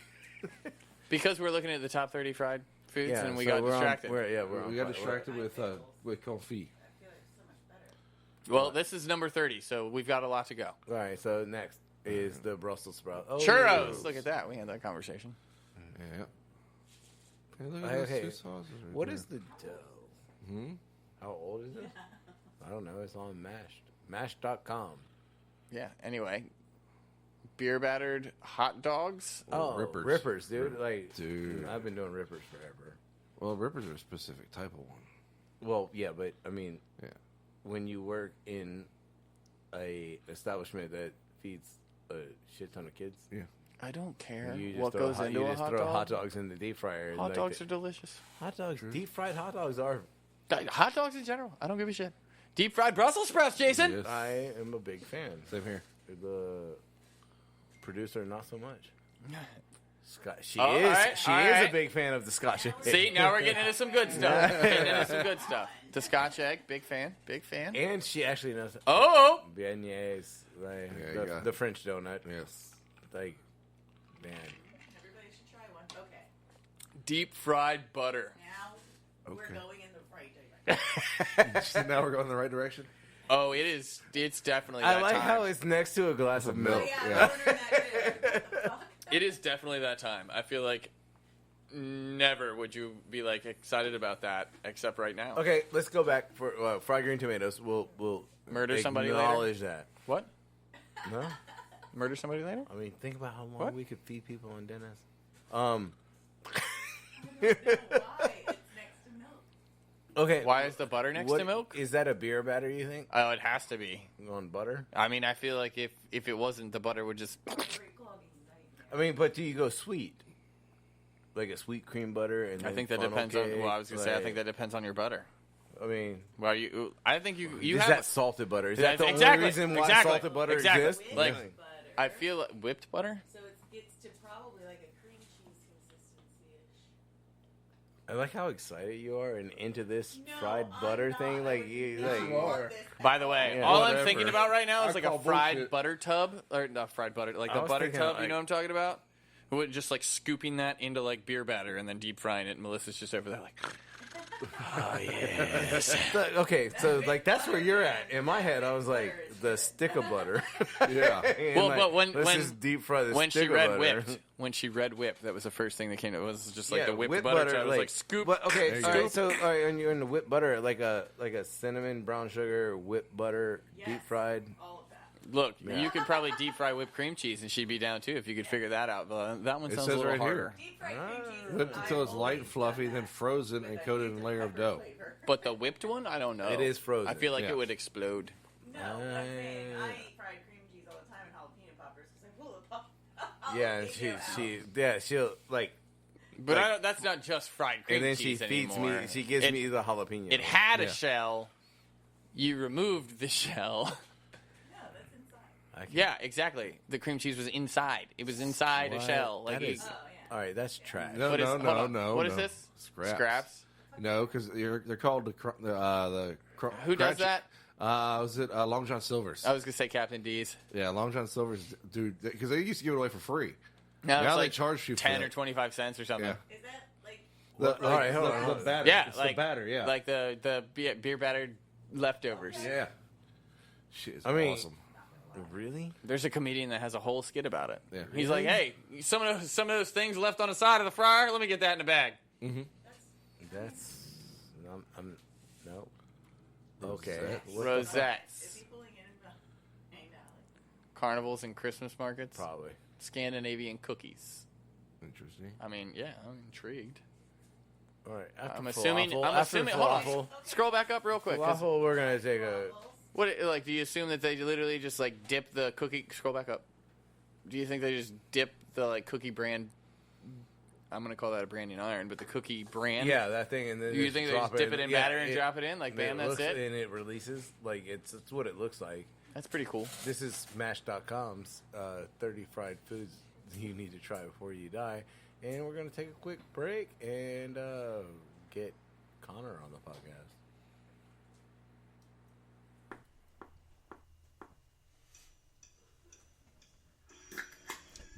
Because we're looking at the top 30 fried foods, Yeah, and we so got we're on- distracted. we're we got distracted with confit. I feel like so much better. Well, this is number 30, so we've got a lot to go. All right, so next is the Brussels sprout. Oh, Churros! Look at that. We had that conversation. Yeah. Hey, look at Hey, those hey, two sauces right What there. is the dough? Hmm? How old is it? I don't know. It's on Mashed. Mashed.com. Yeah, anyway. Beer battered hot dogs. Oh, Rippers. Rippers, dude. Like, Dude. I've been doing Rippers forever. Well, rippers are a specific type of one. Well, yeah, but I mean, Yeah. when you work in a establishment that feeds a shit ton of kids, Yeah. I don't care you just what throw, goes hot, into you a just hot throw dog. hot dogs in the deep fryer. and Hot like dogs are delicious. hot dogs. Deep fried hot dogs are. Hot dogs in general. I don't give a shit. Deep fried Brussels sprouts, Jason. Yes. I am a big fan. Same here. The producer, not so much. Scott, she All is. right, She all is right. a big fan of the Scotch. See, now we're getting into some good stuff. Getting into some good stuff. The Scotch egg, big fan, big fan. and she actually knows Oh, beignets, like Yeah, you got- the French donut. Yes. Like, man, Everybody should try one. Okay. deep fried butter. Now we're Okay. going in the right direction. So now we're going in the right direction? Oh, it is. It's definitely. I That like time. how it's next to a glass of Oh, milk. yeah, Yeah. I'm ordering that too. It is definitely that time. I feel like never would you be like excited about that except right now. Okay, let's go back for fried green tomatoes. We'll Murder somebody later? acknowledge that. What? No, Murder somebody later? I mean think about how long What? we could feed people in Dennis. Why? It's next to milk. Okay, Why is the butter next what- to milk? Is that a beer batter? You think Oh, it has to be. on butter? I mean, I feel like if it wasn't, the butter would just. Great clogging nightmare. I mean, but do you go sweet? Like a sweet cream butter, and I then think that funnel depends on. cake, Well, I was gonna say I like- think that depends on your butter. I mean, Well, you. I think you is have. that salted butter? Is that the Exactly, only reason why exactly, salted butter exactly. exists? Whipped Like, butter. I feel like whipped butter. So it gets to probably like a cream cheese consistency-ish. I like how excited you are and into this No, fried I'm butter not. thing. I Like, would you, not like want this. By the way, Yeah. all Whatever. I'm thinking about right now is I like a call fried bullshit. butter tub, or not fried butter, like I the was butter thinking, tub. You like- know what I'm talking about? Would just like scooping that into like beer batter and then deep frying it. And Melissa's just over there like, oh yes. okay, so like that's where you're at. In my head, I was like the stick of butter. Yeah. And, Well, like, but when- let's when- just deep fry this When she stick of red butter. whipped, that was the first thing that came. It was just like Yeah, the whipped whipped butter. So I was like scoop. But okay, There you all go. right. So all right, when you're in the whipped butter, like a cinnamon brown sugar whipped butter, deep Yes, fried. all of that. Look, Yeah. you could probably deep fry whipped cream cheese, and she'd be down too if you could figure that out. But that one It sounds a says little right harder. here. Deep fried cream cheese. Whipped until it's light and fluffy, then frozen and coated in a layer of dough. But the whipped one, I don't know. It is frozen. I feel like Yeah. it would explode. No, but I'm saying I eat fried cream cheese all the time and jalapeno poppers because I pull the Yeah, and she'll like, But Like- that's not just fried cream and then she cheese feeds anymore. me. She gives me the jalapeno. It had a Yeah. shell. You removed the shell. No, that's inside. I can't- Yeah, exactly. The cream cheese was inside. It was inside a What? shell. Like That you- is- Oh, yeah. All right, that's trash. No, What is- no, hold no, on. no. What no. is this? Scraps. Scraps. No, because they're called the Who does that? Was it Long John Silver's? I was gonna say Captain D's. Yeah, Long John Silver's, dude, because they used to give it away for free. Now, Now it's they like charge you for 10 that. or 25 cents or something. Yeah. Is that like? The, all right, hold on, the hold on. batter. Yeah, It's like the batter. Yeah, like the beer battered leftovers. yeah. Shit is I mean- awesome. Really? There's a comedian that has a whole skit about it. Yeah. He's like, "Hey, some of those things left on the side of the fryer. Let me get that in the bag." That's no. Okay. Rosettes. What- Rosettes, Is he pulling in the hang down? carnivals and Christmas markets, Probably. Scandinavian cookies. Interesting. I mean, yeah, I'm intrigued. All right. After I'm assuming. falafel, I'm after assuming. Hold falafel, on. Scroll back up real quick. 'Cause falafel, we're gonna take a. what? Like, do you assume that they literally just like dip the cookie? Scroll back up. Do you think they just dip the like cookie brand? I'm gonna call that a branding iron, but the cookie brand. Yeah, that thing, and then You think they drop just dip it in yeah, batter and drop it in? Like, bam, that's looks, it? and it releases like it's what it looks like. That's pretty cool. This is Smash.com's 30 fried foods you need to try before you die, and we're gonna take a quick break and get Connor on the podcast.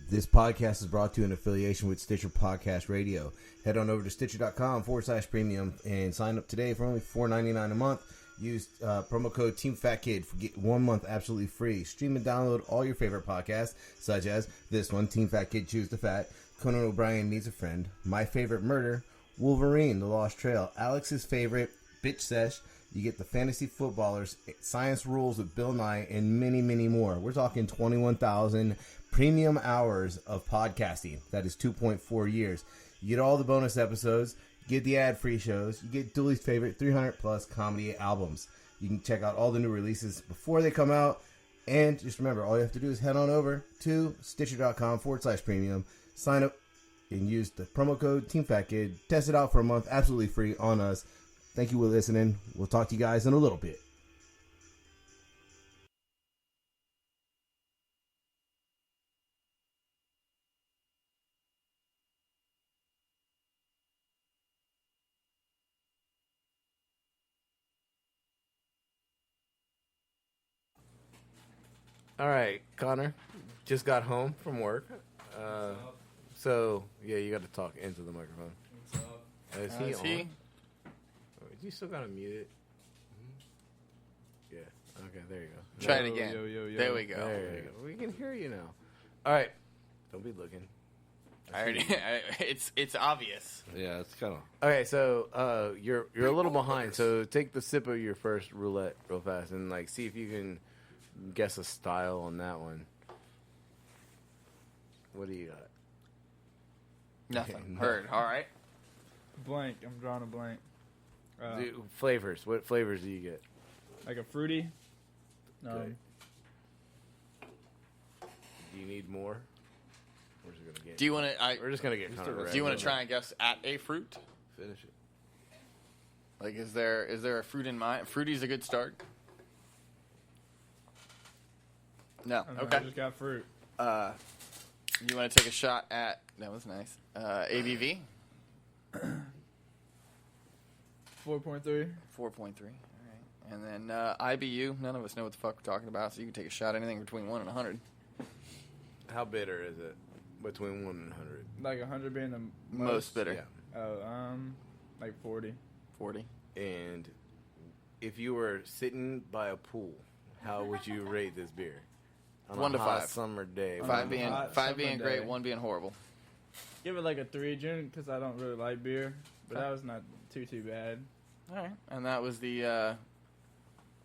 This podcast is brought to you in affiliation with Stitcher Podcast Radio. Head on over to Stitcher.com/premium and sign up today for only $4.99 a month. Use promo code TeamFatKid for get 1 month absolutely free. Stream and download all your favorite podcasts, such as this one, Team Fat Kid Choose the Fat, Conan O'Brien Needs a Friend, My Favorite Murder, Wolverine, The Lost Trail, Alex's Favorite, Bitch Sesh. You get the Fantasy Footballers, Science Rules with Bill Nye, and many, many more. We're talking 21,000 premium hours of podcasting. That is 2.4 years. You get all the bonus episodes. You get the ad-free shows. You get Dooley's favorite 300-plus comedy albums. You can check out all the new releases before they come out. And just remember, all you have to do is head on over to Stitcher.com/premium. Sign up and use the promo code TeamFatKid. Test it out for a month absolutely free on us. Thank you for listening. We'll talk to you guys in a little bit. All right, Connor, just got home from work. So yeah, you got to talk into the microphone. Is he Is on? he? Oh, you still gotta mute it. Yeah. Okay. There you go. Try No, it again. yo. There we go. There you go. We can hear you now. All right. Don't be looking. I already. It's obvious. Yeah, it's kind of. Okay, so you're a little behind. So take the sip of your first roulette real fast and like see if you can guess a style on that one. What do you got? Nothing. No. Heard. All right. Blank. I'm drawing a blank. Flavors. What flavors do you get? Like a fruity. Good. Do you need more? We're just gonna get. Do you want to? We're just gonna get kind of. Do you want to try and guess at a fruit? Finish it. Like, is there a fruit in mind? Fruity's a good start. No. I don't know, Okay. I just got fruit. You want to take a shot at? That was nice. ABV 4.3. 4.3. All right. And then IBU. None of us know what the fuck we're talking about, so you can take a shot at anything between 1 and 100. How bitter is it? Between 1 and 100. Like 100 being the Most bitter. Yeah. Oh, like 40. 40. And if you were sitting by a pool, how would you rate this beer? On 1 a to hot 5. Summer day. 5 being hot 5 being summer great, day. 1 being horrible. Give it like a 3, June, because I don't really like beer. But that was not too bad. All right. And that was the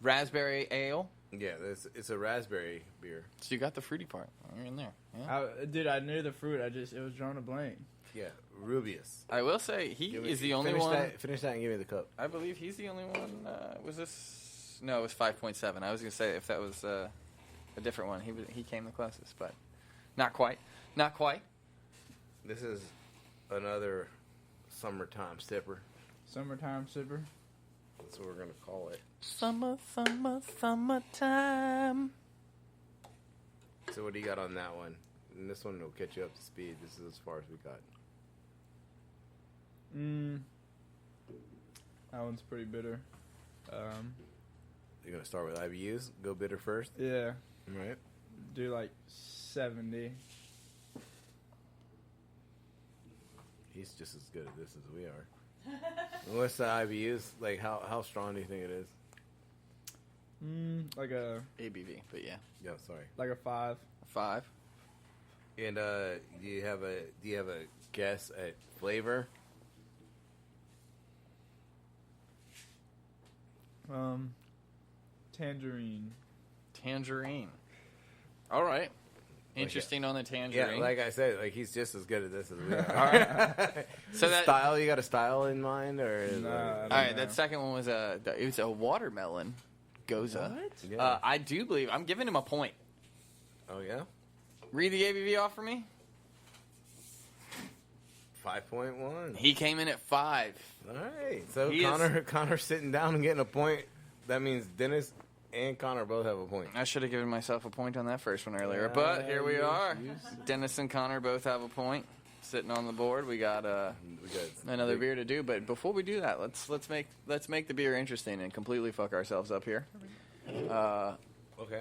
raspberry ale. Yeah, it's a raspberry beer. So you got the fruity part. You're in there. Yeah. I knew the fruit. It was drawing a blank. Yeah, Rubius. I will say he is the only finish one. Finish that and give me the cup. I believe he's the only one. Was this? No, it was 5.7. I was gonna say if that was a different one, he came the closest, but not quite. Not quite. This is another summertime sipper. Summertime sipper. That's what we're gonna call it. Summertime. So what do you got on that one? And this one will catch you up to speed. This is as far as we got. That one's pretty bitter. You're gonna start with IBUs. Go bitter first. Yeah. All right. Do like 70. He's just as good at this as we are. What's the IBUs? Like how strong do you think it is? Like a ABV, but yeah. Yeah, sorry. like a 5. 5. And do you have a guess at flavor? Tangerine. Tangerine. All right. Interesting on the tangerine. Yeah, like I said, like he's just as good at this as we are. All right. So that style, you got a style in mind, or is Nah, like- I don't all right. know. That second one was it was a watermelon goza. What? Yeah. I do believe I'm giving him a point. Oh yeah, Read the ABV off for me. 5.1. He came in at 5. All right, so He is- Connor's sitting down and getting a point. That means Dennis and Connor both have a point. I should have given myself a point on that first one earlier, but here we are. Dennis and Connor both have a point sitting on the board. We got We got another beer to do, but before we do that, let's make the beer interesting and completely fuck ourselves up here. Okay.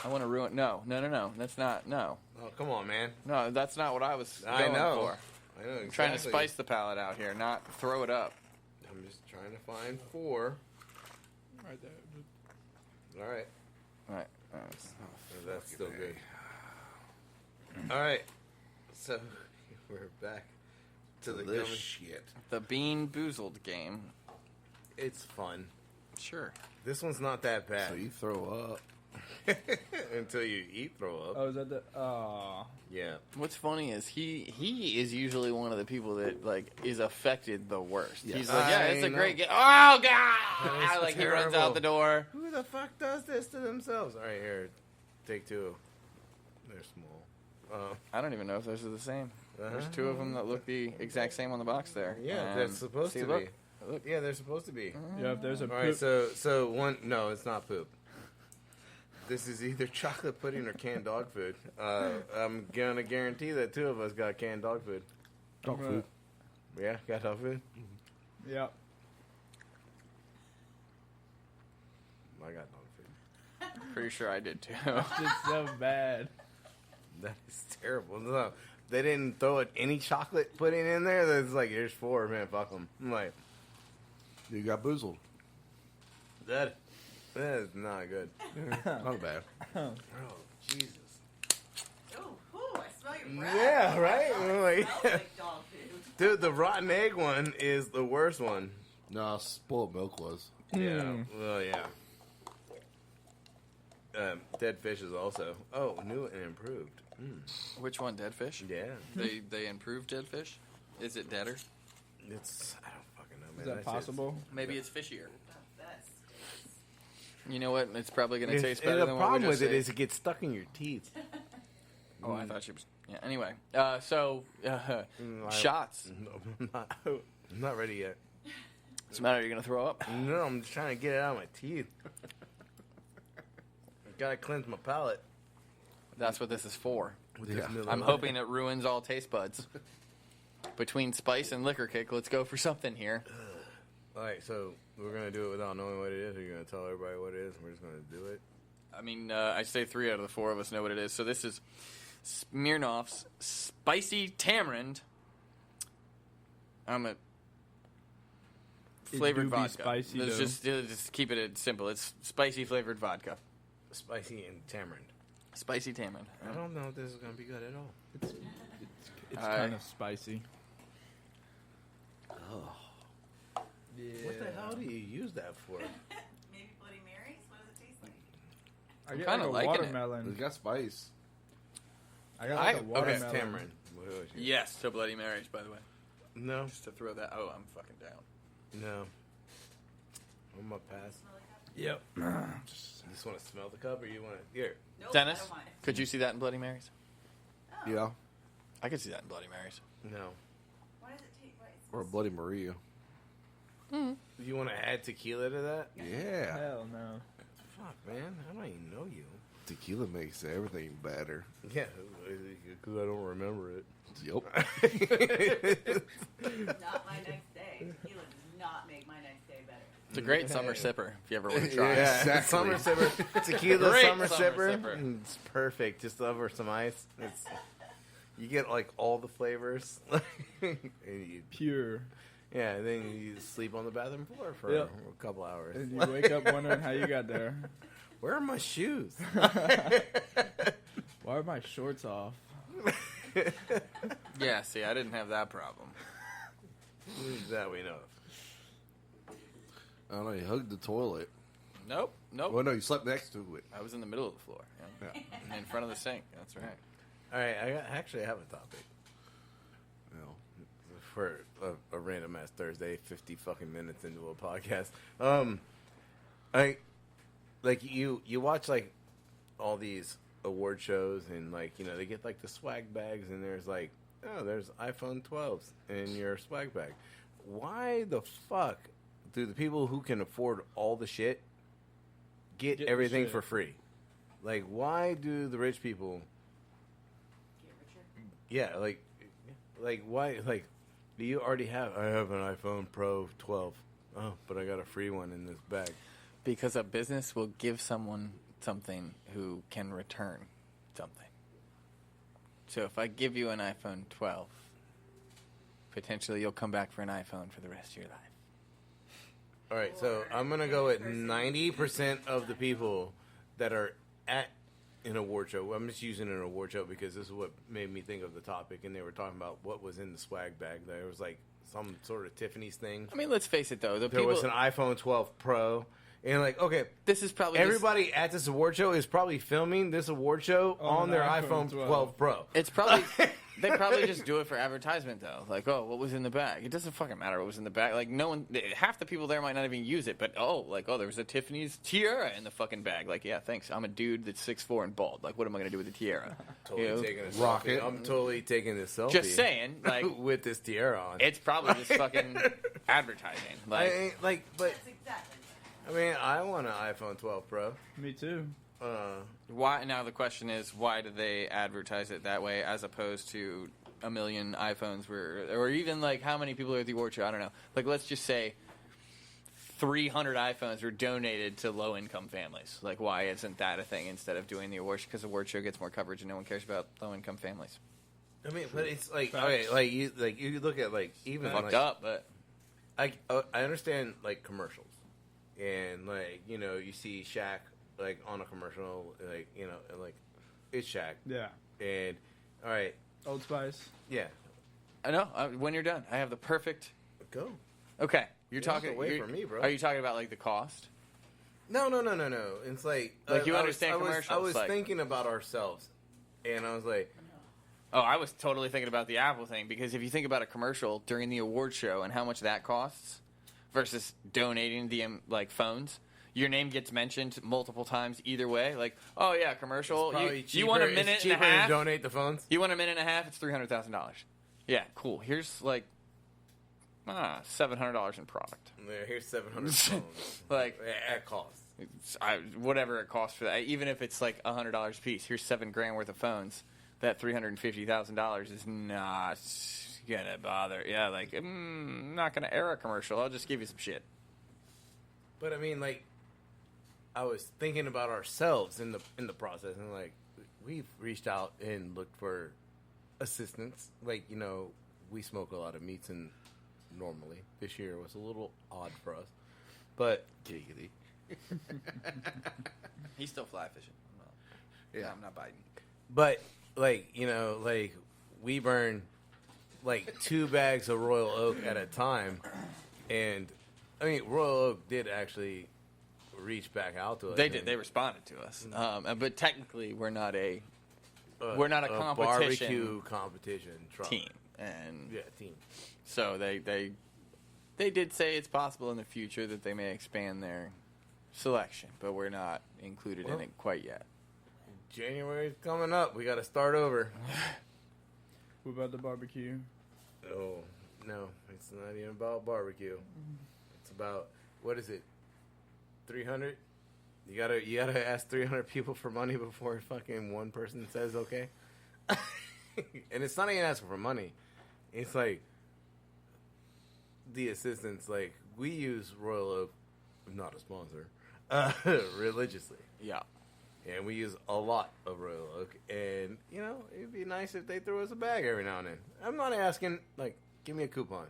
I want to ruin. No. That's not. No, Oh come on, man. that's not what I was I going know. for. I know. Exactly. Trying to spice the palate out here, not throw it up. I'm just trying to find 4. Right there. All right. All right. That's still good. All right. So we're back to the This gummy. shit. The Bean Boozled game. It's fun. Sure. This one's not that bad So you throw up. until you throw up. Oh, is that the? Oh. Yeah. What's funny is he is usually one of the people that like is affected the worst. Yeah. He's like, yeah, it's a I great know. game. Oh god! That is Like he runs terrible. out the door. Who the fuck does this to themselves? All right, here, take 2. They're small. I don't even know if those are the same. There's 2 of them that look the exact same on the box there. Yeah, And that's supposed see, to look. be. Look. Yeah, they're supposed to be. Yeah, if there's a All right, poop- so one. No, it's not poop. This is either chocolate pudding or canned dog food. I'm gonna guarantee that 2 of us got canned dog food. Dog food. Yeah, got dog food. Yeah. I got dog food. Pretty sure I did too. It's so bad. That is terrible. No, they didn't throw any chocolate pudding in there. That's like, here's 4, man. Fuck them. I'm like, You got boozled. that is not good. Not bad. Oh, Jesus. Oh, whew, I smell your breath. Yeah, right? Oh, I'm it like- smells like dog food. Dude, the rotten egg one is the worst one. No, spoiled milk was. Yeah. Well, yeah. Dead fish is also. Oh, new and improved. Which one? Dead fish? Yeah. They improved dead fish. Is it deader? It's. I don't fucking know, man. Is that That's possible? Maybe it's fishier. That stinks. You know what? It's probably going to taste Just, better the than what problem we with just it ate. is it gets stuck in your teeth. Oh, I thought she was. Yeah. Anyway, so shots. I'm not ready yet. What's the matter? You're going to throw up? No, I'm just trying to get it out of my teeth. I gotta cleanse my palate. That's what this is for. With Yeah. this Miller I'm Lite. hoping it ruins all taste buds. Between spice and liquor kick, let's go for something here. All right, so we're gonna do it without knowing what it is. Or you're gonna tell everybody what it is, and we're just gonna do it. I mean, I say 3 out of the 4 of us know what it is. So this is Smirnoff's Spicy Tamarind. I'm a flavored do be vodka. spicy, Let's though. just keep it simple. It's spicy flavored vodka. Spicy and tamarind. Spicy tamarind. I don't know if this is gonna be good at all. It's I- kind of spicy. Yeah. What the hell do you use that for? Maybe Bloody Marys? What does it taste like? I get kinda like a liking it. watermelon. It's got spice. I got like a Okay, watermelon. It's tamarind. What was it? Yes, to Bloody Marys, by the way. No, Just to throw that. Oh, I'm fucking down. no. I'm gonna pass. Yep. You just want to smell the cup, or you want to here? Nope, I Dennis, don't mind. could you see that in Bloody Marys? Oh, Yeah. I could see that in Bloody Marys. No. Why does it take? Why is Or a Bloody Maria. You want to add tequila to that? Yeah. Hell no. Fuck, man. I don't even know you. Tequila makes everything better. Yeah, because I don't remember it. Yup. not my next day? Tequila does not make my next day better. It's a great summer sipper if you ever want to try it. Yeah, Exactly. summer sipper. Tequila Great summer summer sipper. sipper. It's perfect. Just over some ice. You get like all the flavors. And you, Pure. yeah, and then you sleep on the bathroom floor for Yep. a couple hours. And you wake up wondering how you got there. Where are my shoes? Why are my shorts off? Yeah, see, I didn't have that problem. That we know of. I don't know. You hugged the toilet. Nope. Well, no, you slept next to it. I was in the middle of the floor. Yeah. In front of the sink. That's right. All right, actually have a topic You know. for a random ass Thursday, 50 fucking minutes into a podcast. You watch like all these award shows and like they get like the swag bags and there's like there's iPhone 12s in your swag bag. Why the fuck do the people who can afford all the shit get Get the everything shit. for free? Like, why do the rich people? Get richer. Yeah, like why? Like, do you already have? I have an iPhone Pro 12. Oh, but I got a free one in this bag. Because a business will give someone something who can return something. So if I give you an iPhone 12, potentially you'll come back for an iPhone for the rest of your life. All right, so I'm gonna go with 90% of the people that are at an award show. I'm just using an award show because this is what made me think of the topic, and they were talking about what was in the swag bag. There was like some sort of Tiffany's thing. I mean, let's face it, though. There People, was an iPhone 12 Pro, and like, okay, this is probably everybody at this award show is probably filming this award show On on an their iPhone iPhone 12 Pro. It's probably they probably just do it for advertisement, though. Like, oh, what was in the bag? It doesn't fucking matter what was in the bag. Like, no one, half the people there might not even use it. But there was a Tiffany's tiara in the fucking bag. Like, yeah, thanks. I'm a dude that's 6'4" and bald. Like, what am I gonna do with a tiara? Totally You know? taking a Rocket. selfie. I'm totally taking this selfie. Just saying, like, with this tiara on. it's probably just fucking advertising. I Like, ain't, like, but That's exactly. I mean, I want an iPhone 12 Pro. Me too. why? Now the question is, why do they advertise it that way as opposed to a million iPhones or even like how many people are at the award show? I don't know. Like, let's just say 300 iPhones were donated to low-income families. Like, why isn't that a thing instead of doing the award show? Because the award show gets more coverage and no one cares about low-income families. I mean, but it's like, okay, like you look at like even Fucked like, up, but I understand like commercials, and like you see Shaq like on a commercial, like and, like it's Shaq, Yeah. and all right, Old Spice. yeah, I know. When you're done, I have the perfect. go. Okay, you're You don't have talking. to wait you're- for me, bro. Are you talking about like the cost? No. It's like You I understand was, commercials, I was like- thinking about ourselves, and I was like, Oh, I was totally thinking about the Apple thing because if you think about a commercial during the award show and how much that costs versus donating the like phones, your name gets mentioned multiple times either way. Like, oh yeah, commercial. probably You want a cheaper- minute it's and a cheaper to half? donate the phones. You want a minute and a half? It's $300,000. Yeah, cool. Here's like $700 in product. Yeah, here's 700 phones, Like at cost. whatever it costs for that. Even if it's like $100 a piece, here's $7,000 worth of phones. That $350,000 is not gonna bother. Yeah, like not gonna air a commercial. I'll just give you some shit. But I mean, like, I was thinking about ourselves in the process, and like, we've reached out and looked for assistance. Like, we smoke a lot of meats, and normally this year was a little odd for us. But giggity. He's still fly fishing. Yeah. I'm not biting. But like, like we burn like 2 bags of Royal Oak at a time, and I mean, Royal Oak did actually reach back out to us. They did. They responded to us. But technically, we're not a a competition barbecue competition team, and Yeah, team. so they did say it's possible in the future that they may expand their selection, but we're not included in Well, it quite yet. January's coming up. We got to start over. What about the barbecue? Oh, no. It's not even about barbecue. It's about, what is it? 300? You gotta ask 300 people for money before fucking one person says okay? And it's not even asking for money. It's like, the assistants, like, we use Royal Oak, not a sponsor, religiously. Yeah. And we use a lot of Royal Oak. And, you know, it'd be nice if they threw us a bag every now and then. I'm not asking, like, give me a coupon.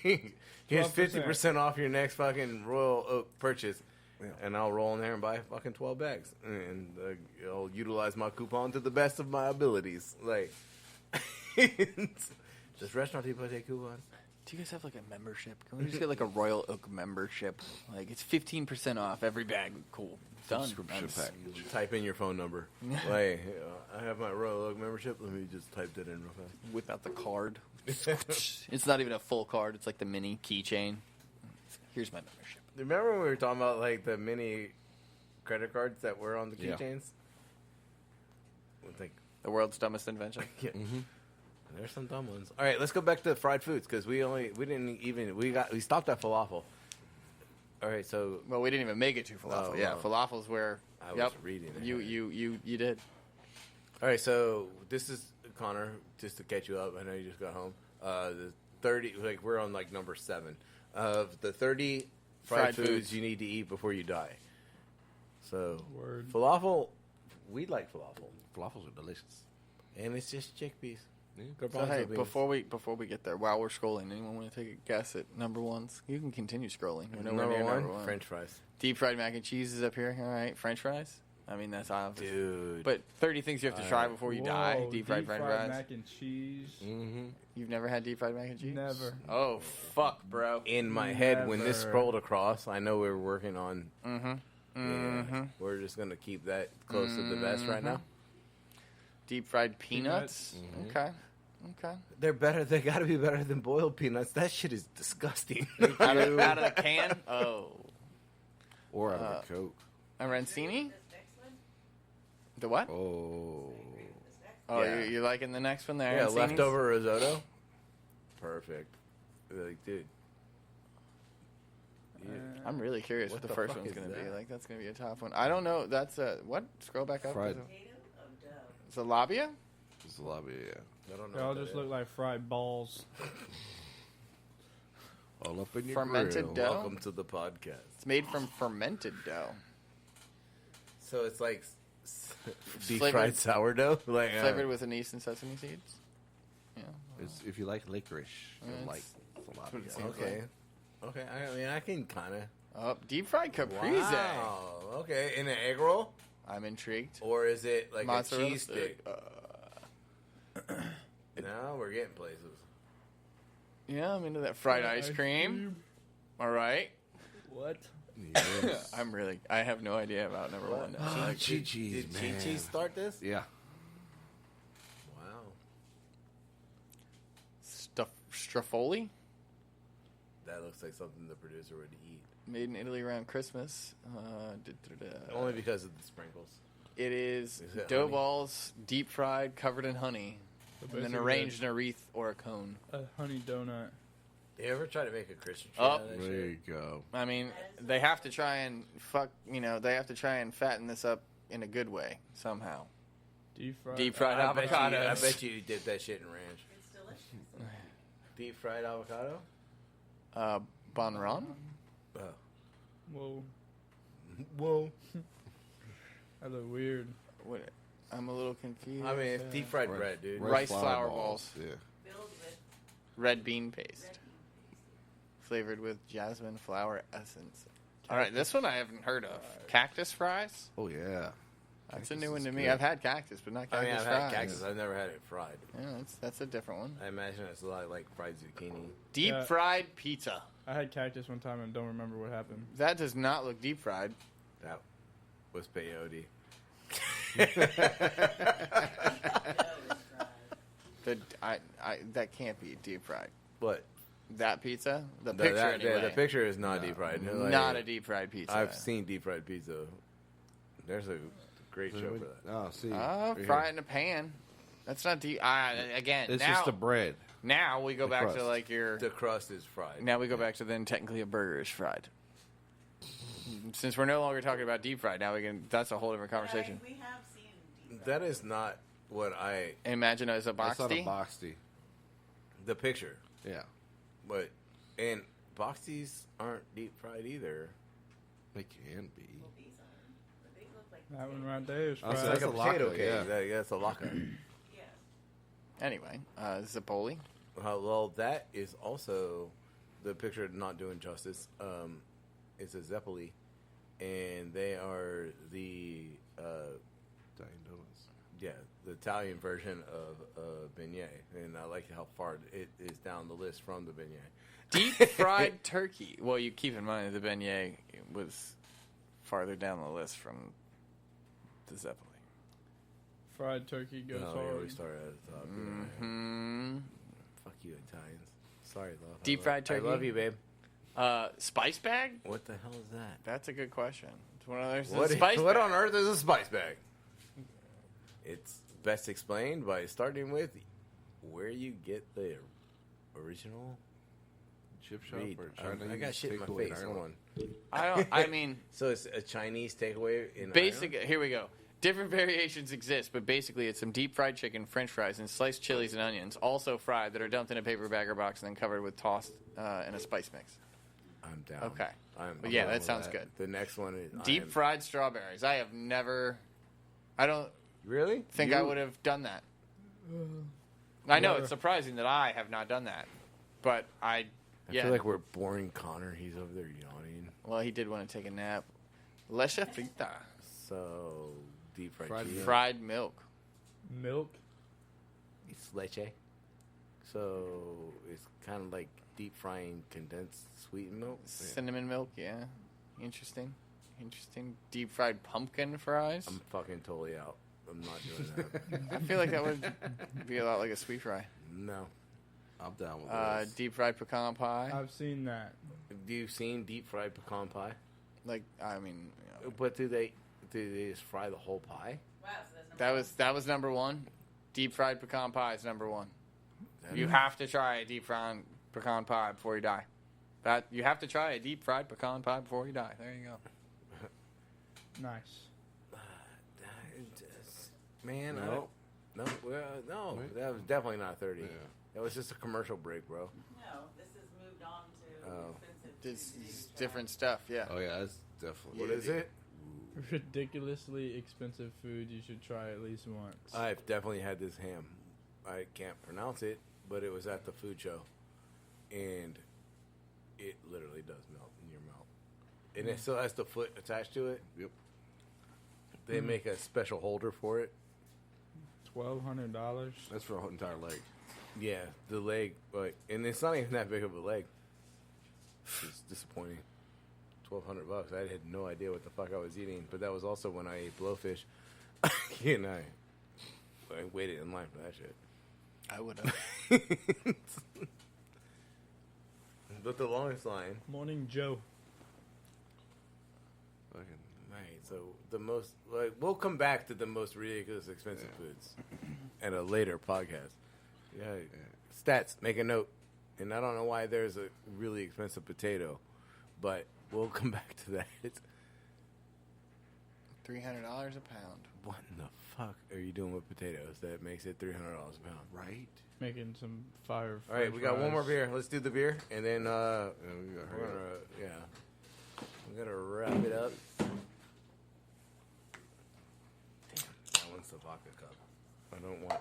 Here's 50% off your next fucking Royal Oak purchase. Yeah. And I'll roll in there and buy fucking 12 bags. And I'll utilize my coupon to the best of my abilities. Like, does Restaurant Depot take coupons? Do you guys have like a membership? Can we just get like a Royal Oak membership? Like it's 15% off every bag. Cool. Done. Subscription package. Type in your phone number. Like, I have my Royal Oak membership. Let me just type that in real fast. Whip out the card. It's not even a full card. It's like the mini keychain. Here's my membership. Remember when we were talking about like the mini credit cards that were on the keychains? Like the world's dumbest invention. Yeah. Mm-hmm. There's some dumb ones. All right, let's go back to fried foods because we stopped at falafel. All right, so we didn't even make it to falafel. Falafel's where I was reading. You did. All right, so this is Connor. Just to catch you up, I know you just got home. The 30, like we're on like number 7 of the 30 fried foods you need to eat before you die. So falafel, we like falafel. Falafels are delicious, and it's just chickpeas. So hey, before we get there, while we're scrolling, anyone want to take a guess at number ones? You can continue scrolling. Number one, French fries. Deep fried mac and cheese is up here. All right, French fries. I mean that's obvious. Dude. But 30 things you have to try before you die. Deep fried French fries. Mac and cheese. Mm-hmm. You've never had deep fried mac and cheese? Never. Oh fuck, bro. In my head, when this scrolled across, I know we were working on. Mm-hmm. Yeah, we're just gonna keep that close to the vest right now. Deep fried peanuts. Mm-hmm. Okay. They're better. They got to be better than boiled peanuts. That shit is disgusting. out of the can? Oh. Or out of a Coke. A Rancini? The what? Oh. Oh, yeah. You're liking the next one there? Yeah, Rancini's? leftover risotto. Perfect. Like, dude. I'm really curious what the first one's going to be. Like, that's going to be a top one. I don't know. That's a... What? Scroll back up. Fried. It's a labia? It's a labia, yeah. I don't know. They all just look like fried balls. All up in your fermented grill. dough. Welcome to the podcast. It's made from fermented dough. So it's like deep fried sourdough, like flavored with anise and sesame seeds. Yeah. It's, if you like licorice, you like salami. Okay. Okay. I mean, I can kind of. Deep fried caprese. Wow. Okay. In an egg roll. I'm intrigued. Or is it like mozzarella a cheese stick? No, we're getting places. Yeah, I'm into that fried ice cream. All right. What? Yes. I have no idea about number one. Chi-Chi's, Did Chi-Chi's start this? Yeah. Wow. Strafoli? That looks like something the producer would eat. Made in Italy around Christmas. Only because of the sprinkles. It is it dough honey? Balls, deep fried, covered in honey, and then arranged in a wreath or a cone. A honey donut. You ever try to make a Christian tree Oh, out of that There shit? you go. I mean, they have to try and they have to try and fatten this up in a good way somehow. Deep fried avocados. I bet you dip that shit in ranch. It's delicious. Deep fried avocado? Bon Ron? Whoa. Whoa. That look weird. What? I'm a little confused. I mean, it's deep fried bread, dude. Rice flour balls. Yeah. Filled with Red bean paste. Flavored with jasmine flower essence. All right, this one I haven't heard of. Cactus fries? Oh, yeah. That's a new one is to me. good. I've had cactus, but not I cactus mean, I've fries. had cactus. I've never had it fried. Yeah, that's a different one. I imagine it's a lot like fried zucchini. Deep Yeah. fried pizza. I had cactus one time and don't remember what happened. That does not look deep fried. That was peyote. That can't be deep fried. What? That pizza? The The- picture that- anyway. The picture is not deep fried. Like, Not a deep fried pizza. I've seen deep fried pizza. There's a great show for that. Oh, see. Oh, right fry here. it in a pan. That's not deep. Again, It's now, just the bread. now we go The back to crust. like your. The crust is fried. Now we go back to then technically a burger is fried. Since we're no longer talking about deep fried, now we can. That's a whole different conversation. We have seen deep That is not what I. Imagine as a That's not a boxty. boxty. The picture, Yeah. but and boxies aren't deep fried either. They can be. these are, but they look like That one right there is I'll fried. say Like That's a a potato laka, cake. yeah. That's a laka. yes. Anyway, Zipoli. Well, that is also the picture not doing justice. It's a Zeppoli, and they are the Italian donuts. the Italian version of beignet, and I like how far it is down the list from the beignet. Deep fried turkey. Well, you keep in mind the beignet was farther down the list from the Zeppoli. Fried turkey goes No, hard. we started at the top. Mm-hmm. Fuck you, Italians. Sorry, love. Deep fried turkey? I love you, babe. Spice bag? What the hell is that? That's a good question. It's one of those What, spice what bag. on earth is a spice bag? It's best explained by starting with where you get the original Chip shop read. or I Chinese got shit in my takeaway in face. Hold Ireland. on. I mean, So it's a Chinese takeaway in basic. Ireland? Here we go. Different variations exist, but basically it's some deep fried chicken, French fries, and sliced chilies and onions, also fried, that are dumped in a paper bag or box and then covered with tossed in a spice mix. I'm down. Okay. I'm Well, yeah, down that with sounds good. The next one is Deep fried strawberries. I have never. I don't Really? think I would have done that. I know it's surprising that I have not done that, but I yeah. feel like we're boring Connor. He's over there yawning. Well, he did want to take a nap. Leche frita. So deep fried Fried cheese. Fried milk. Milk. It's leche. So it's kind of like deep frying condensed sweetened milk. Cinnamon milk, yeah. Interesting. Deep fried pumpkin fries. I'm fucking totally out. I'm not doing that. I feel like that would be a lot like a sweet fry. No. I'm down with this. Deep fried pecan pie. I've seen that. Have you seen deep fried pecan pie? Like, I mean, you know, But do they just fry the whole pie? Wow, so that's number that was number one. Deep fried pecan pie is number one. That You is- have to try a deep fried pecan pie before you die. You have to try a deep fried pecan pie before you die. There you go. Nice. Man, No. no, no, Wait. that was definitely not 30. Yeah. That was just a commercial break, bro. No, this has moved on to Oh. expensive. It's Tuesdays. different stuff, yeah. Oh yeah, that's definitely. What is it? Ridiculously expensive food you should try at least once. I've definitely had this ham. I can't pronounce it, but it was at the food show, and it literally does melt in your mouth. And it still has the foot attached to it. Yep. They make a special holder for it. $1,200. That's for a whole entire leg. Yeah, the leg, like, and it's not even that big of a leg. It's disappointing. $1,200. I had no idea what the fuck I was eating, but that was also when I ate blowfish, and I waited in line for that shit. I would have. But the longest line, Morning Joe. Fucking right? So the most, like, we'll come back to the most ridiculous expensive foods at a later podcast. Yeah, stats. Make a note. And I don't know why there's a really expensive potato, but we'll come back to that. $300 a pound. What in the fuck are you doing with potatoes that makes it $300 a pound? right. Making some fire. All right, we got one more fries. beer. Let's do the beer, and then Yeah, we got we're her. gonna we're gonna wrap it up. Damn, that one's the vodka cup. I don't want.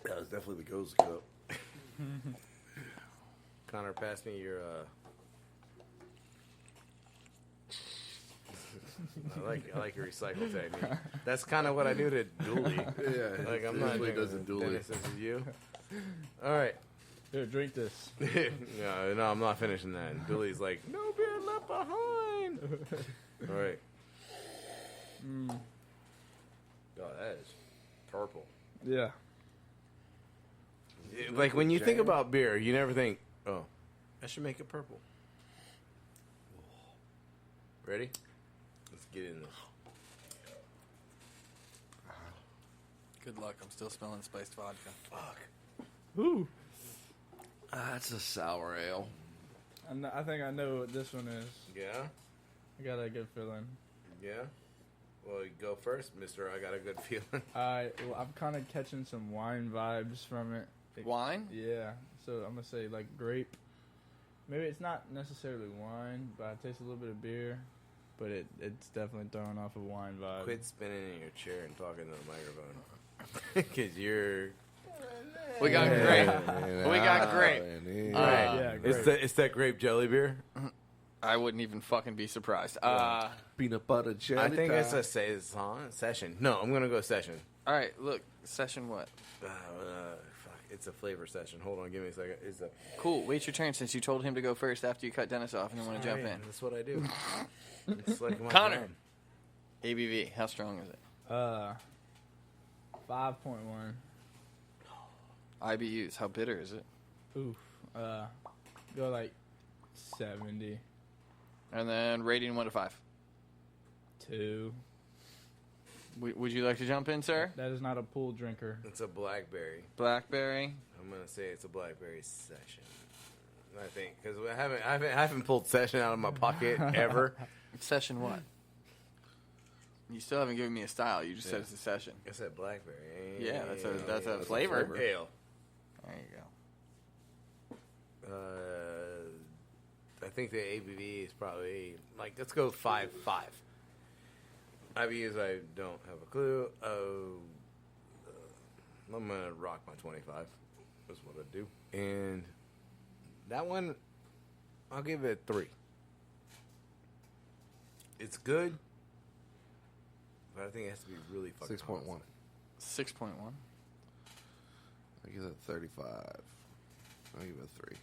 That was definitely the Goes Cup. Connor, pass me your. I like your recycle technique. That's kind of what I do to Dooley. Yeah, Like I'm not usually doing does it Dooley. Dennis, this is you. All right. Here, drink this. No, I'm not finishing that. Dooley's like, no beer left behind. All right. Oh, that is purple. Yeah. Like when you think about beer, you never think, oh, I should make it purple. Ready? Let's get in this. Good luck. I'm still smelling spiced vodka. Ooh. That's a sour ale. I think I know what this one is. Yeah? I got a good feeling. Yeah? Well, you go first, mister. I got a good feeling. Well, I'm kind of catching some wine vibes from it. Wine? Yeah. So I'm going to say like grape. Maybe it's not necessarily wine, but I taste a little bit of beer. But it's definitely throwing off a wine vibe. Quit spinning in your chair and talking to the microphone. Because you're... We got grape. We got grape. Yeah, grape. It's that grape jelly beer. I wouldn't even fucking be surprised. Peanut butter jelly. I think it's pie. a session. No, I'm gonna go session. All right, look, session what? Fuck, it's a flavor session. Hold on, give me a second. It's a Cool. Wait your turn since you told him to go first after you cut Dennis off and then want to jump in. That's what I do. It's like my Connor. job. ABV, how strong is it? 5.1. IBUs, how bitter is it? Oof. Go like 70. And then rating 1 to 5. 2. Would you like to jump in, sir? That is not a pool drinker. It's a blackberry. Blackberry. I'm gonna say it's a blackberry session. I think because I haven't pulled session out of my pocket ever. Session what? You still haven't given me a style. You just said it's a session. I said blackberry. Yeah, that's a flavor. Ale. There you go. I think the ABV is probably like let's go 5.5. IBUs I don't have a clue. I'm gonna rock my 25. That's what I do. And that one, I'll give it a 3. It's good, but I think it has to be really fucking 6.1. 6.1. I give it 35. I'll give it a 3.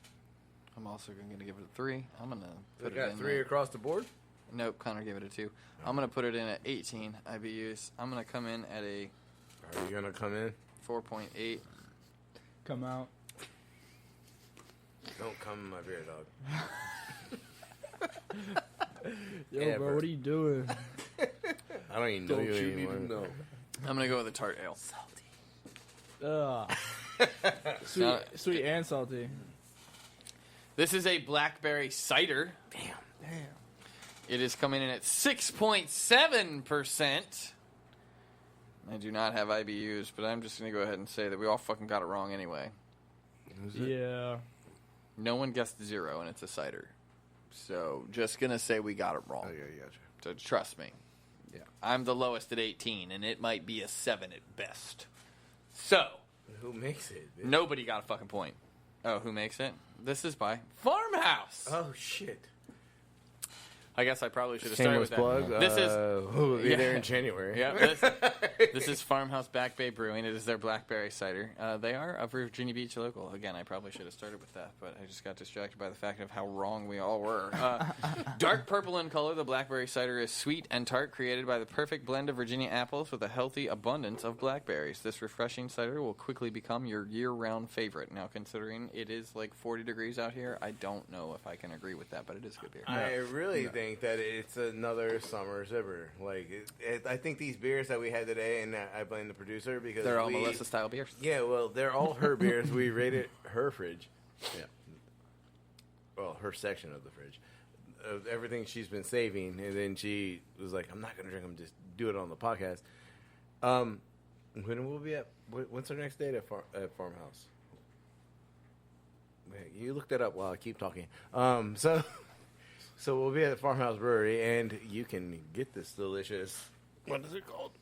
I'm also going to give it a 3. I'm going to put We it got in 3 there. across the board. Nope, Connor gave it a 2. I'm going to put it in at 18 IBUs. I'm going to come in at a Are you gonna come in? 4.8. Come out. Don't come in my beer, dog. Yo, Ever. bro, what are you doing? I don't even know Don't you you anymore. even know? I'm going to go with a tart ale. Ugh. Now- Sweet and salty. This is a blackberry cider. Damn. It is coming in at 6.7%. I do not have IBUs, but I'm just going to go ahead and say that we all fucking got it wrong anyway. Yeah. No one guessed 0, and it's a cider. So, just going to say we got it wrong. Oh, yeah, yeah. So, trust me. Yeah. I'm the lowest at 18, and it might be a 7 at best. So, Who makes it? Bitch? nobody got a fucking point. Oh, who makes it? This is by Farmhouse. Oh shit. I guess I probably should have started with Shameless that. plug. This is we'll be yeah. there in January. Yeah, this is Farmhouse Back Bay Brewing. It is their blackberry cider. They are a Virginia Beach local. Again, I probably should have started with that, but I just got distracted by the fact of how wrong we all were. Dark purple in color, the blackberry cider is sweet and tart, created by the perfect blend of Virginia apples with a healthy abundance of blackberries. This refreshing cider will quickly become your year-round favorite. Now, considering it is like 40 degrees out here, I don't know if I can agree with that, but it is good beer. I really think that it's another summer zipper. Like, I think these beers that we had today, and I blame the producer because They're all Melissa-style beers. Yeah, well, they're all her beers. We rated her fridge. Yeah. Well, her section of the fridge. Of everything she's been saving, and then she was like, I'm not going to drink them, just do it on the podcast. When will we be at, when's our next date at Farmhouse? Wait, you look that up while I keep talking. So we'll be at the Farmhouse Brewery, and you can get this delicious. What is it called?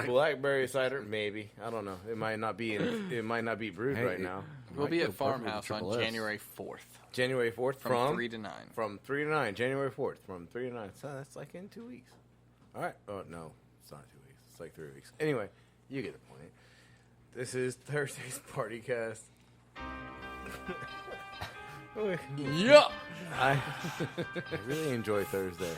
Blackberry cider, maybe. I don't know. It might not be. It might not be brewed Hey, right now. We'll be Might at go perfect with Farmhouse on Triple S. January 4th January 4th from 3 to 9. From 3 to 9. January 4th from 3 to 9. So that's like in 2 weeks. All right. Oh no, it's not 2 weeks. It's like 3 weeks. Anyway, you get the point. This is Thursday's partycast. Yeah. I really enjoy Thursday.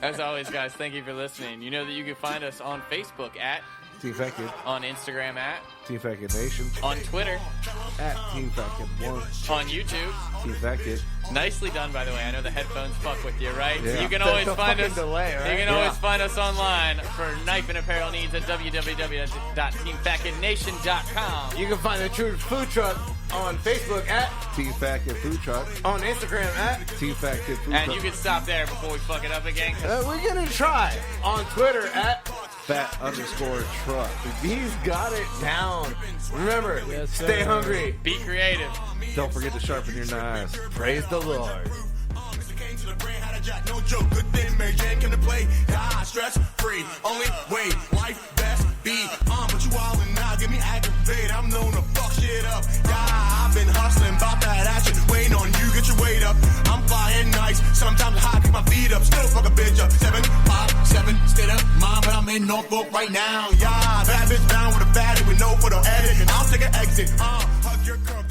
As always, guys, thank you for listening. You know that you can find us on Facebook at Team Fat Kid. On Instagram at. Team Fat Kid Nation. On Twitter. At Team Fat Kid 1. On YouTube. Team Fat Kid. Nicely done, by the way. I know the headphones fuck with you, right? Yeah. You can always The find us. fucking delay, right? You can always find us online for knife and apparel needs at www.teamfatkidnation.com. You can find the True Food Truck on Facebook at, Team Fat Kid Food Truck. on Instagram at, Team Fat Kid Food And Truck. you can stop there before we fuck it up again. 'Cause we're gonna try, on Twitter at, Fat_truck. he's got it down. Remember, Yes, sir. stay hungry. be creative. Don't forget to sharpen your knives. Praise the Lord. Mr. came to the brain, had a jack, no joke. Good thing Mary Jane came to play. Stress free, only way, life best be. But you all and now get me aggravated. I'm known to fuck shit up. I've been hustling about that action, waiting on you, get your weight up. I'm flying nice, sometimes high, keep my feet up, still fuck a bitch up. 7, 5, 7, stayed up, mom, but I'm in Norfolk right now. Bad bitch down with a fatty with no photo edit. I'll take an exit. Hug your girl.